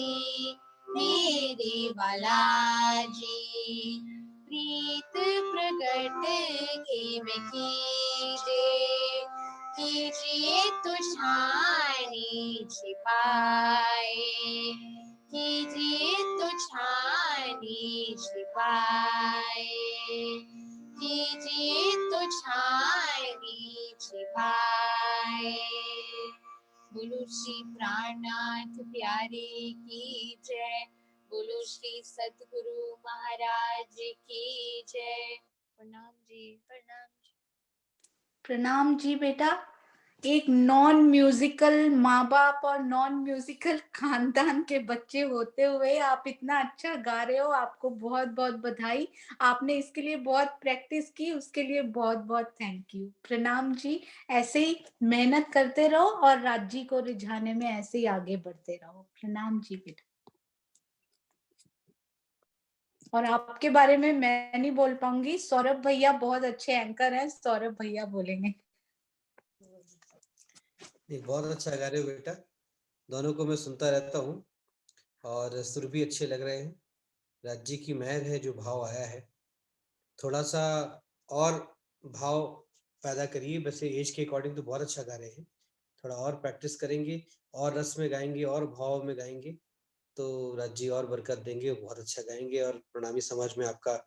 L: मेरे बालाजी। प्रीत प्रगट खेम कीजिए तो छानी छिपाए, कीजिए तो छानी छिपाए, कीजिए तो छानी छिपाए। बोलो श्री प्राणनाथ प्यारे की जय, बोलो श्री सतगुरु महाराज की जय। प्रणाम जी, प्रणाम जी।
A: प्रणाम जी बेटा। एक नॉन म्यूजिकल माँ बाप और नॉन म्यूजिकल खानदान के बच्चे होते हुए आप इतना अच्छा गा रहे हो, आपको बहुत बहुत बधाई। आपने इसके लिए बहुत प्रैक्टिस की, उसके लिए बहुत बहुत थैंक यू। प्रणाम जी। ऐसे ही मेहनत करते रहो और राज्य को रिझाने में ऐसे ही आगे बढ़ते रहो। प्रणाम जी बेटा। और आपके बारे में मैं नहीं बोल पाऊंगी, सौरभ भैया बहुत अच्छे एंकर हैं, सौरभ भैया बोलेंगे।
M: बहुत अच्छा गा रहे हो बेटा, दोनों को मैं सुनता रहता हूँ और सुर भी अच्छे लग रहे हैं। राज्य की मेहर है जो भाव आया है, थोड़ा सा और भाव पैदा करिए। वैसे एज के अकॉर्डिंग तो बहुत अच्छा गा रहे हैं, थोड़ा और प्रैक्टिस करेंगे और रस में गाएंगे और भाव में गाएंगे तो राज्य और बरकत देंगे, बहुत अच्छा गाएंगे और प्रणामी समाज में आपका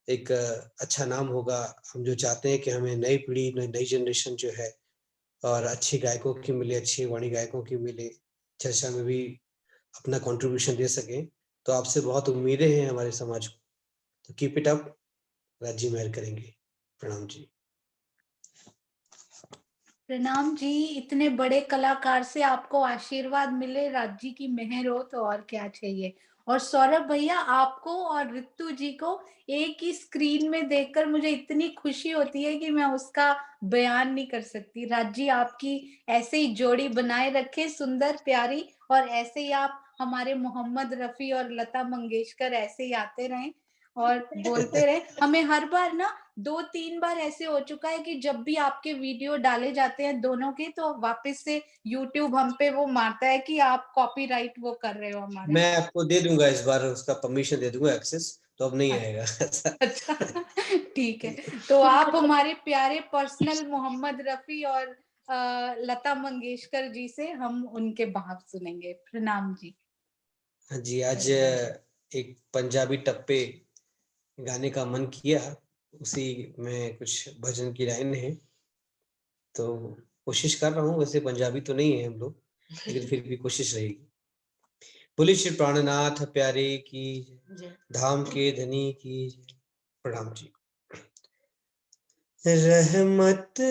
M: एक अच्छा नाम होगा। हम जो चाहते हैं कि हमें नई पीढ़ी, नई जनरेशन जो है और अच्छी गायकों की मिले, अच्छी वाणी गायकों की मिले, चर्चा में भी अपना कंट्रीब्यूशन दे सकें, तो आपसे बहुत उम्मीदें हैं हमारे समाज को। तो कीप इट अप, राज्य मेहर करेंगे। प्रणाम जी।
A: प्रणाम जी। इतने बड़े कलाकार से आपको आशीर्वाद मिले, राज्य की मेहर हो तो और क्या चाहिए। और सौरभ भैया, आपको और रितु जी को एक ही स्क्रीन में देखकर मुझे इतनी खुशी होती है कि मैं उसका बयान नहीं कर सकती। राज्य आपकी ऐसे ही जोड़ी बनाए रखे, सुंदर प्यारी, और ऐसे ही आप हमारे मोहम्मद रफी और लता मंगेशकर ऐसे ही आते रहें और बोलते रहे। हमें हर बार ना 2-3 बार ऐसे हो चुका है कि जब भी आपके वीडियो डाले जाते हैं दोनों के, तो वापस से YouTube हम पे वो मारता है कि आप कॉपीराइट वो कर रहे हो हमारा।
M: मैं आपको दे दूंगा इस बार, उसका परमिशन दे दूंगा, एक्सेस, तो अब नहीं आएगा।
A: अच्छा ठीक है। तो आप हमारे प्यारे पर्सनल मोहम्मद रफी और लता मंगेशकर जी से हम उनके भाव सुनेंगे। प्रणाम जी।
M: हाँ जी, आज एक पंजाबी टप्पे गाने का मन किया, उसी में कुछ भजन की लाइन है, तो कोशिश कर रहा हूँ। वैसे पंजाबी तो नहीं है हम लोग, लेकिन फिर भी कोशिश रहेगी। बोले श्री प्राणनाथ प्यारे की, धाम के धनी की। प्रणाम जी। रहमत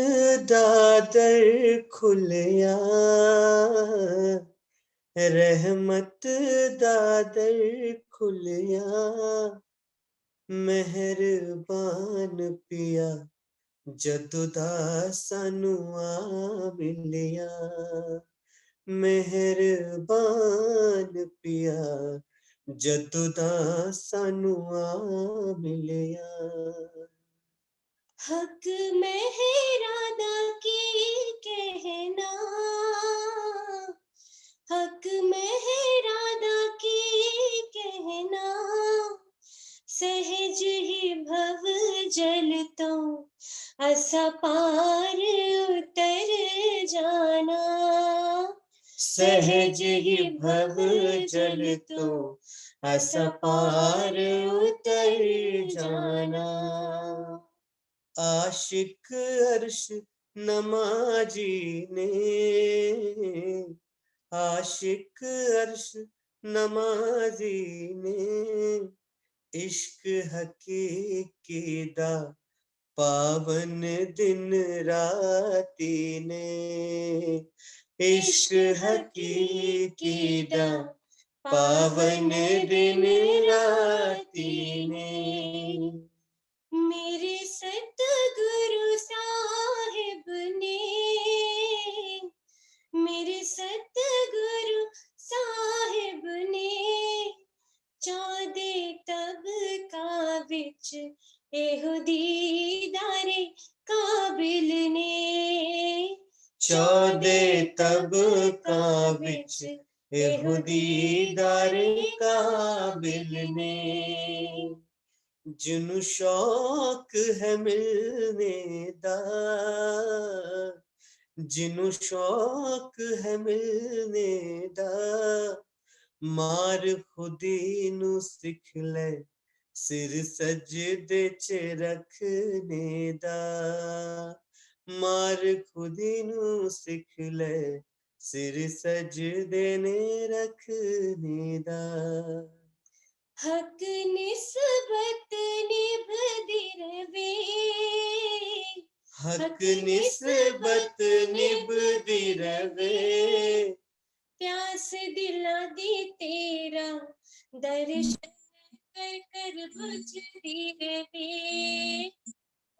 M: दादर खुलिया, रहमत दादर खुलिया, मेहरबान पिया जदों दा सानू आ मिलिया, मेहरबान पिया जदों दा सानू आ मिलिया।
H: हक मेहरादा की कहना, हक मेहरादा की कहना, सहज ही भव जल तो असा पार उतर जाना,
M: सहज ही भव जल तो असा पार उतर जाना। आशिक अर्श नमाजी ने, आशिक अर्श नमाजी ने, इश्क हकीकी दा पावन दिन राती ने, इश्क हकीकी दा पावन दिन राती ने।
H: मेरे सतगुरु साहिब ने, मेरे सतगुरु साहिब ने, चौदे तब का विच एहो दीदारे काबिल ने,
M: चौदे तब का विच एहो दीदारे काबिल ने। जिन्नू शौक है मिलने दा, जिन्नू शौक है मिलने दा, मार खुदी नू सिख ले सिर सजदे च रखने दा, मार खुदी नू सिख ले सिर सजदे ने रखने दा।
H: हक निस्बत निभदी रवे,
M: हक निस्बत निभदी रवे,
H: प्यास दिला दी तेरा दर्शन कर कर बुझदी रवे,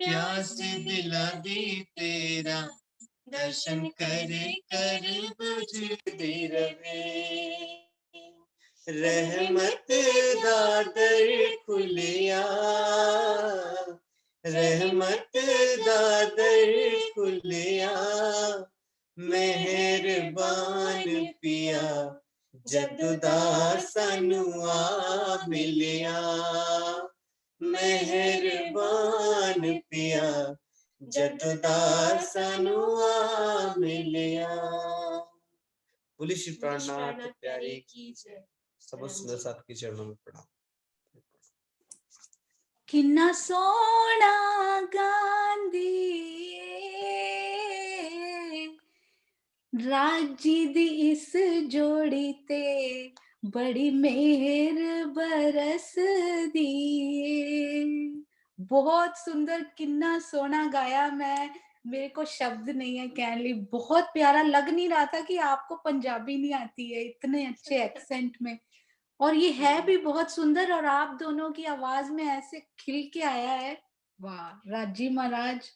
M: प्यास दिला दी तेरा दर्शन कर कर बुझदी रवे। रहमत दादर खुलिया, रहमत दादर खुलिया, मेहरबान पिया जदों दा सानू आ मिलिया, मेहरबान पिया जदों दा सानू आ मिलिया। बोली श्री प्राणनाथ प्यारे की जय। सब सुंदर साथ के चरणों में प्रणाम।
A: किन्ना सोना गांधी राजी दी इस जोड़ी ते बड़ी मेहर बरस दी। बहुत सुंदर, किन्ना सोना गाया। मैं, मेरे को शब्द नहीं है कहने लिए। बहुत प्यारा। लग नहीं रहा था कि आपको पंजाबी नहीं आती है, इतने अच्छे एक्सेंट में। और ये है भी बहुत सुंदर, और आप दोनों की आवाज में ऐसे खिल के आया है। वाह राजी महाराज,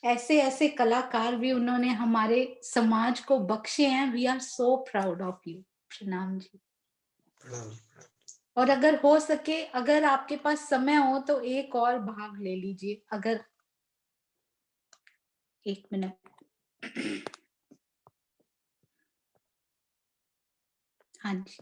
A: ऐसे ऐसे कलाकार भी उन्होंने हमारे समाज को बख्शे हैं। We are so proud of you. प्रणाम जी।
M: प्रणाम।
A: और अगर हो सके, अगर आपके पास समय हो तो एक और भाग ले लीजिए। अगर 1 मिनट। हाँ जी।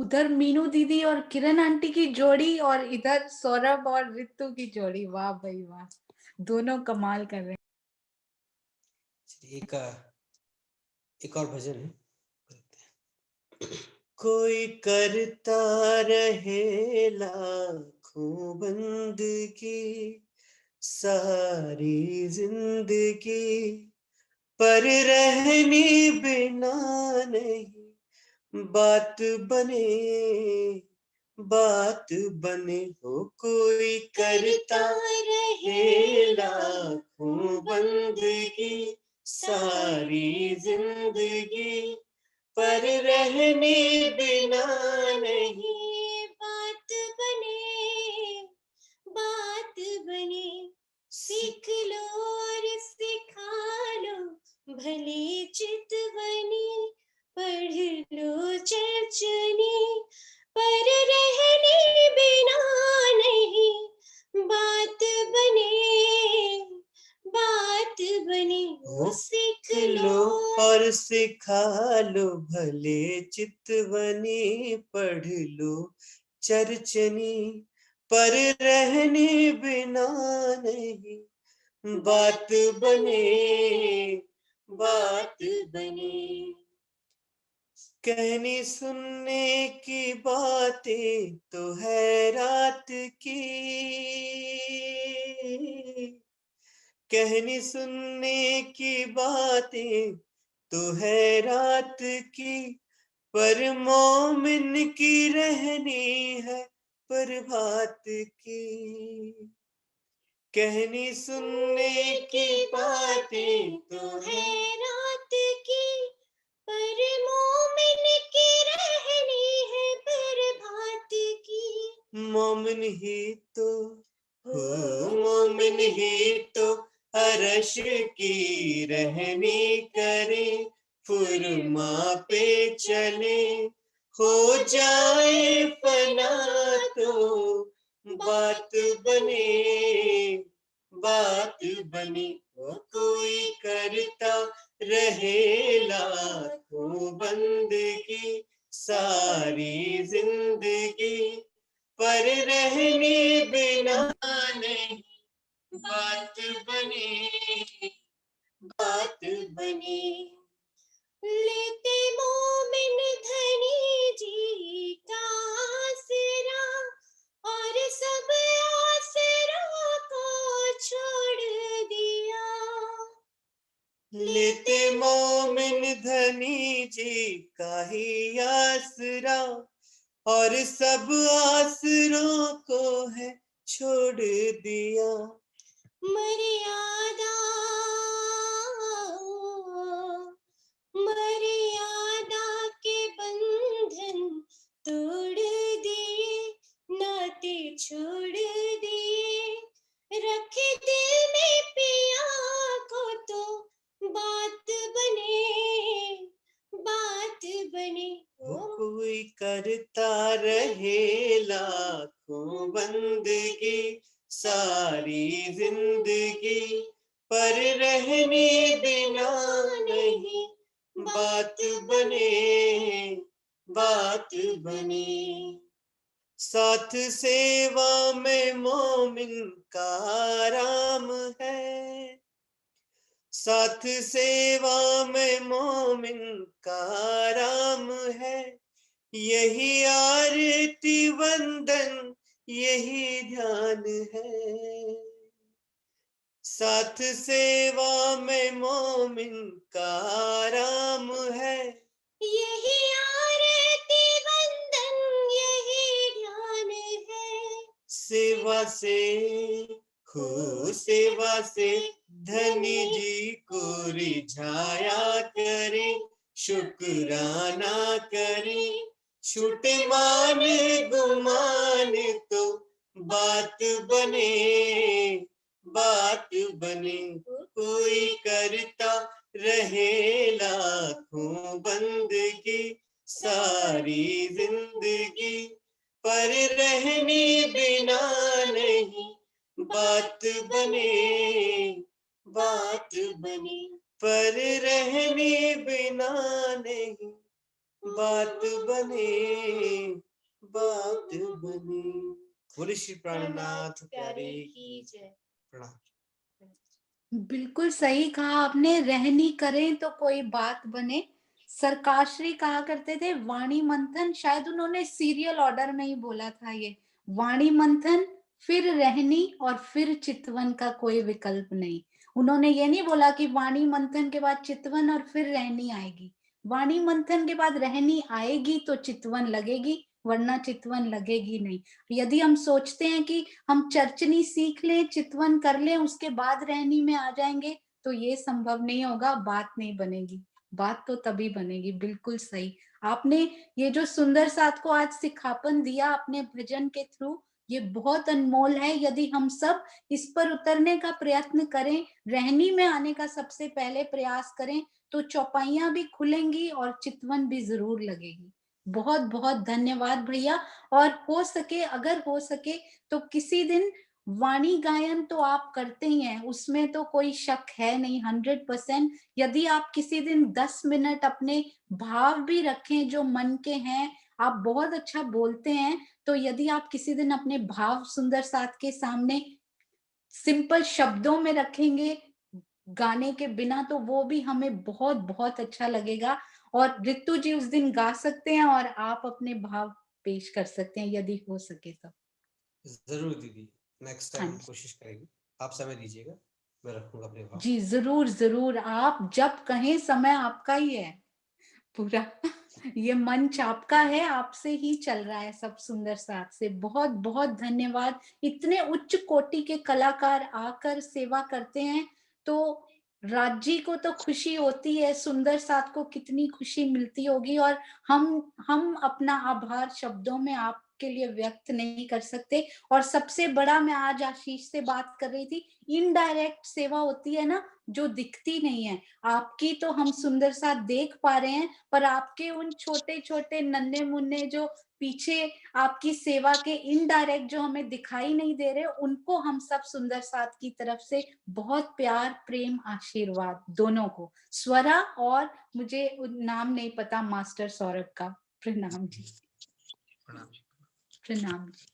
A: उधर मीनू दीदी और किरण आंटी की जोड़ी और इधर सौरभ और रितु की जोड़ी, वाह भाई वाह, दोनों कमाल कर रहे हैं।
M: एक और भजन है। कोई करता रहे लाखों बंदगी सारी जिंदगी, पर रहनी बिना नहीं बात बने हो। कोई करता रहे लाखों बंदगी सारी जिंदगी, पर रहने बिना नहीं
H: बात बने। सीख लो और सिखा लो भले चितवनी, पढ़ लो चर्चनी, पर रहने बिना नहीं बात बने।
M: वो सीख लो और सिखा लो भले चितवनी, पढ़ लो चर्चनी, पर रहने बिना नहीं बात बने। कहनी सुनने की बातें तो है रात की, कहनी सुनने की बातें तो है रात की, पर मोमिन की रहनी है प्रभात की। कहनी सुनने की बातें तो है
H: रात की, पर मोमिन की रहनी है प्रभात की।
M: मोमिन ही तो हो, मोमिन ही तो अर्श की रहनी करे, फुरमा पे चले हो जाए फना तो बात बने। वो कोई करता रहे लाखों बंदगी सारी जिंदगी, पर रहने बिना नहीं बात बने।
H: लेते मोमिन धनी जी का आसरा, और सब आसरा को छोड़ दिया।
M: लेते मोमिन धनी जी का ही आसरा, और सब आसरों को है छोड़ दिया।
H: मर्यादा के बंधन तोड़ दिए, नाते छोड़ दिए, रखे दिल में पिया को तो बात बने।
M: वो कोई करता रहे लाखों बंदगी सारी जिंदगी, पर रहने बिना नहीं बात बने। साथ सेवा में मोमिन का आराम है, साथ सेवा में मोमिन का आराम है, यही आरती वंदन यही ध्यान है। साथ सेवा में मोमिन का आराम है,
H: यही आरती वंदन यही ध्यान है।
M: सेवा से धनी जी को रिझाया करे, शुक्राना करे, छूटे मान गुमान तो बात बने। कोई करता रहे लाखों बंदगी सारी जिंदगी, पर रहने बिना नहीं बात बने। पर रहने बिना नहीं बात बने, बात बने। बोले श्री प्राणनाथ प्यारे की जय। प्रणाम।
A: बिल्कुल सही कहा आपने, रहनी करें तो कोई बात बने। सरकाश्री कहा करते थे वाणी मंथन, शायद उन्होंने सीरियल ऑर्डर में ही बोला था ये, वाणी मंथन फिर रहनी और फिर चितवन का कोई विकल्प नहीं। उन्होंने ये नहीं बोला कि वाणी मंथन के बाद चितवन और फिर रहनी आएगी, वाणी मंथन के बाद रहनी आएगी तो चितवन लगेगी, वरना चितवन लगेगी नहीं। यदि हम सोचते हैं कि हम चर्चनी सीख लें, चितवन कर लें, उसके बाद रहनी में आ जाएंगे, तो ये संभव नहीं होगा, बात नहीं बनेगी। बात तो तभी बनेगी। बिल्कुल सही आपने ये जो सुंदर साथ को आज सिखापन दिया अपने भजन के थ्रू, ये बहुत अनमोल है। यदि हम सब इस पर उतरने का प्रयत्न करें, रहनी में आने का सबसे पहले प्रयास करें, तो चौपाइयां भी खुलेंगी और चितवन भी जरूर लगेगी। बहुत बहुत धन्यवाद भैया। और हो सके, अगर हो सके तो किसी दिन वाणी गायन तो आप करते ही हैं, उसमें तो कोई शक है नहीं, 100%। यदि आप किसी दिन 10 मिनट अपने भाव भी रखें जो मन के हैं, आप बहुत अच्छा बोलते हैं, तो यदि आप किसी दिन अपने भाव सुंदर साथ के सामने सिंपल शब्दों में रखेंगे गाने के बिना, तो वो भी हमें बहुत बहुत अच्छा लगेगा। और रितु जी उस दिन गा सकते हैं और आप अपने भाव पेश कर सकते हैं, यदि हो सके तो।
M: जरूर दीदी, नेक्स्ट टाइम
A: हाँ जी।
M: कोशिश करेंगे। आप समय दीजिएगा, मैं रखूंगा अपने भाव।
A: जी जरूर जरूर, आप जब कहें, समय आपका ही है पूरा। ये मंच आपका है, आपसे ही चल रहा है सब सुंदर साथ से। बहुत बहुत धन्यवाद। इतने उच्च कोटि के कलाकार आकर सेवा करते हैं, तो राज्य को तो खुशी होती है, सुंदर साथ को कितनी खुशी मिलती होगी। और हम अपना आभार शब्दों में आपके लिए व्यक्त नहीं कर सकते। और सबसे बड़ा, मैं आज आशीष से बात कर रही थी, इनडायरेक्ट सेवा होती है ना, जो दिखती नहीं है। आपकी तो हम सुंदर साथ देख पा रहे हैं, पर आपके उन छोटे छोटे नन्हे मुन्ने जो पीछे आपकी सेवा के इनडायरेक्ट जो हमें दिखाई नहीं दे रहे, उनको हम सब सुंदर साथ की तरफ से बहुत प्यार, प्रेम, आशीर्वाद दोनों को। स्वरा और मुझे नाम नहीं पता मास्टर सौरभ का, प्रणाम जी।
M: प्रणाम।
A: प्रणाम जी।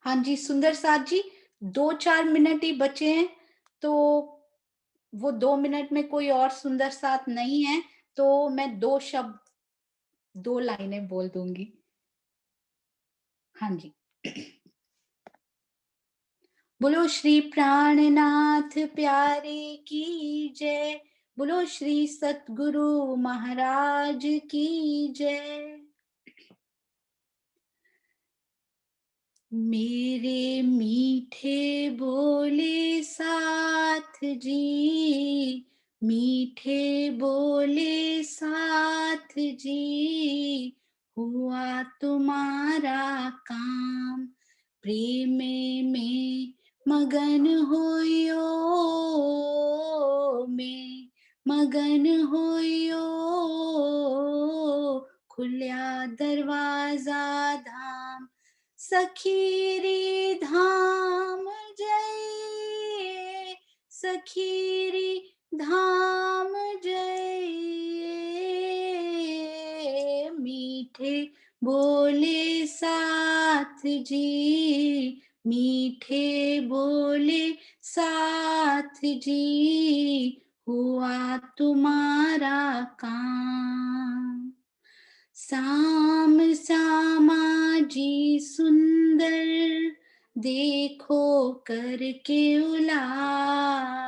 A: हाँ जी सुंदर साथ जी, 2-4 मिनट ही बचे हैं, तो वो 2 मिनट में कोई और सुंदर साथ नहीं है, तो मैं 2 शब्द, 2 लाइनें बोल दूंगी। हाँ जी। बोलो श्री प्राणनाथ प्यारे की जय, बोलो श्री सतगुरु महाराज की जय। मेरे मीठे बोले साथ जी, मीठे बोले साथ जी, हुआ तुम्हारा काम, प्रेम में मगन होयो, में मगन होयो, खुल्या दरवाजा धाम, सखीरी धाम जय, सखीरी धाम जय। मीठे बोले साथ जी, मीठे बोले साथ जी, हुआ तुम्हारा काम। साम श्यामा जी सुंदर, देखो करके उलास,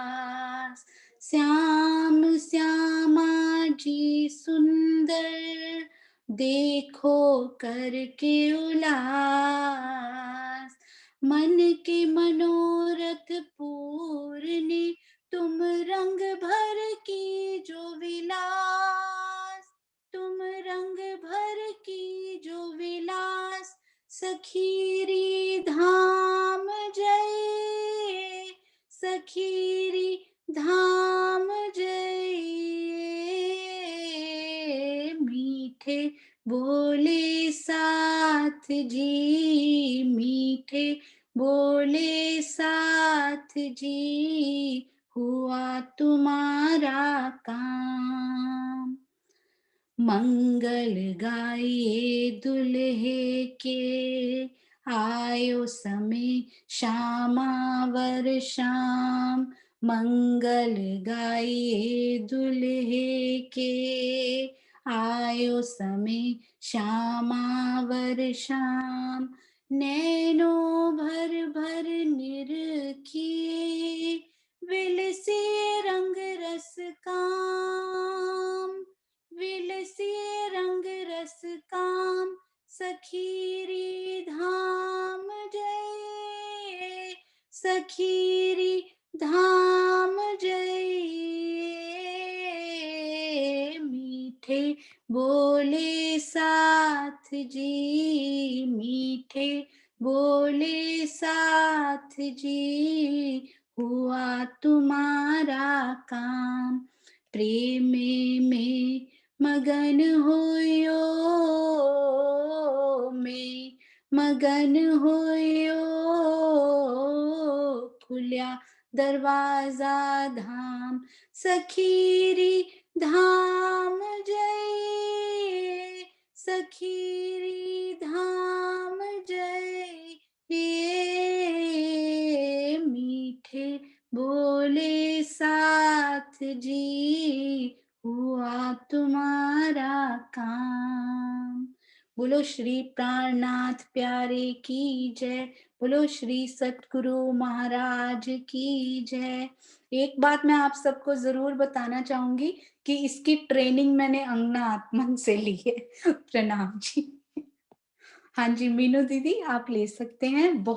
A: श्याम श्यामा जी सुंदर, देखो करके उलास, मन के मनोरथ पूरने, तुम रंग भर की जो विलास, तुम रंग भर की जो विलास, सखीरी धाम जय, सखीरी धाम जय। मीठे बोले साथ जी, मीठे बोले साथ जी हुआ तुम्हारा काम। मंगल गाइए दुल्हे के आयो समय श्यामावर शाम। मंगल गाइए दुल्हे के आयो समय श्यामावर शाम। नैनों भर भर निरखिए विलसिए रंग रस काम। विलसिए रंग रस काम सखीरी धाम जय। सखीरी धाम जय। मीठे बोले साथ जी मीठे बोले साथ जी हुआ तुम्हारा काम। प्रेम में मगन होयो में मगन होयो खुल्या दरवाजा धाम। सखीरी धाम जय। सखीरी धाम जय। ये मीठे बोले साथ जी हुआ तुम्हारा काम। बोलो श्री प्राणनाथ प्यारे की जय। बोलो श्री सतगुरु महाराज की जय। एक बात मैं आप सबको जरूर बताना चाहूंगी कि इसकी ट्रेनिंग मैंने अंगना आत्मन से ली है। प्रणाम जी। हाँ जी मीनू दीदी आप ले सकते हैं। बहुत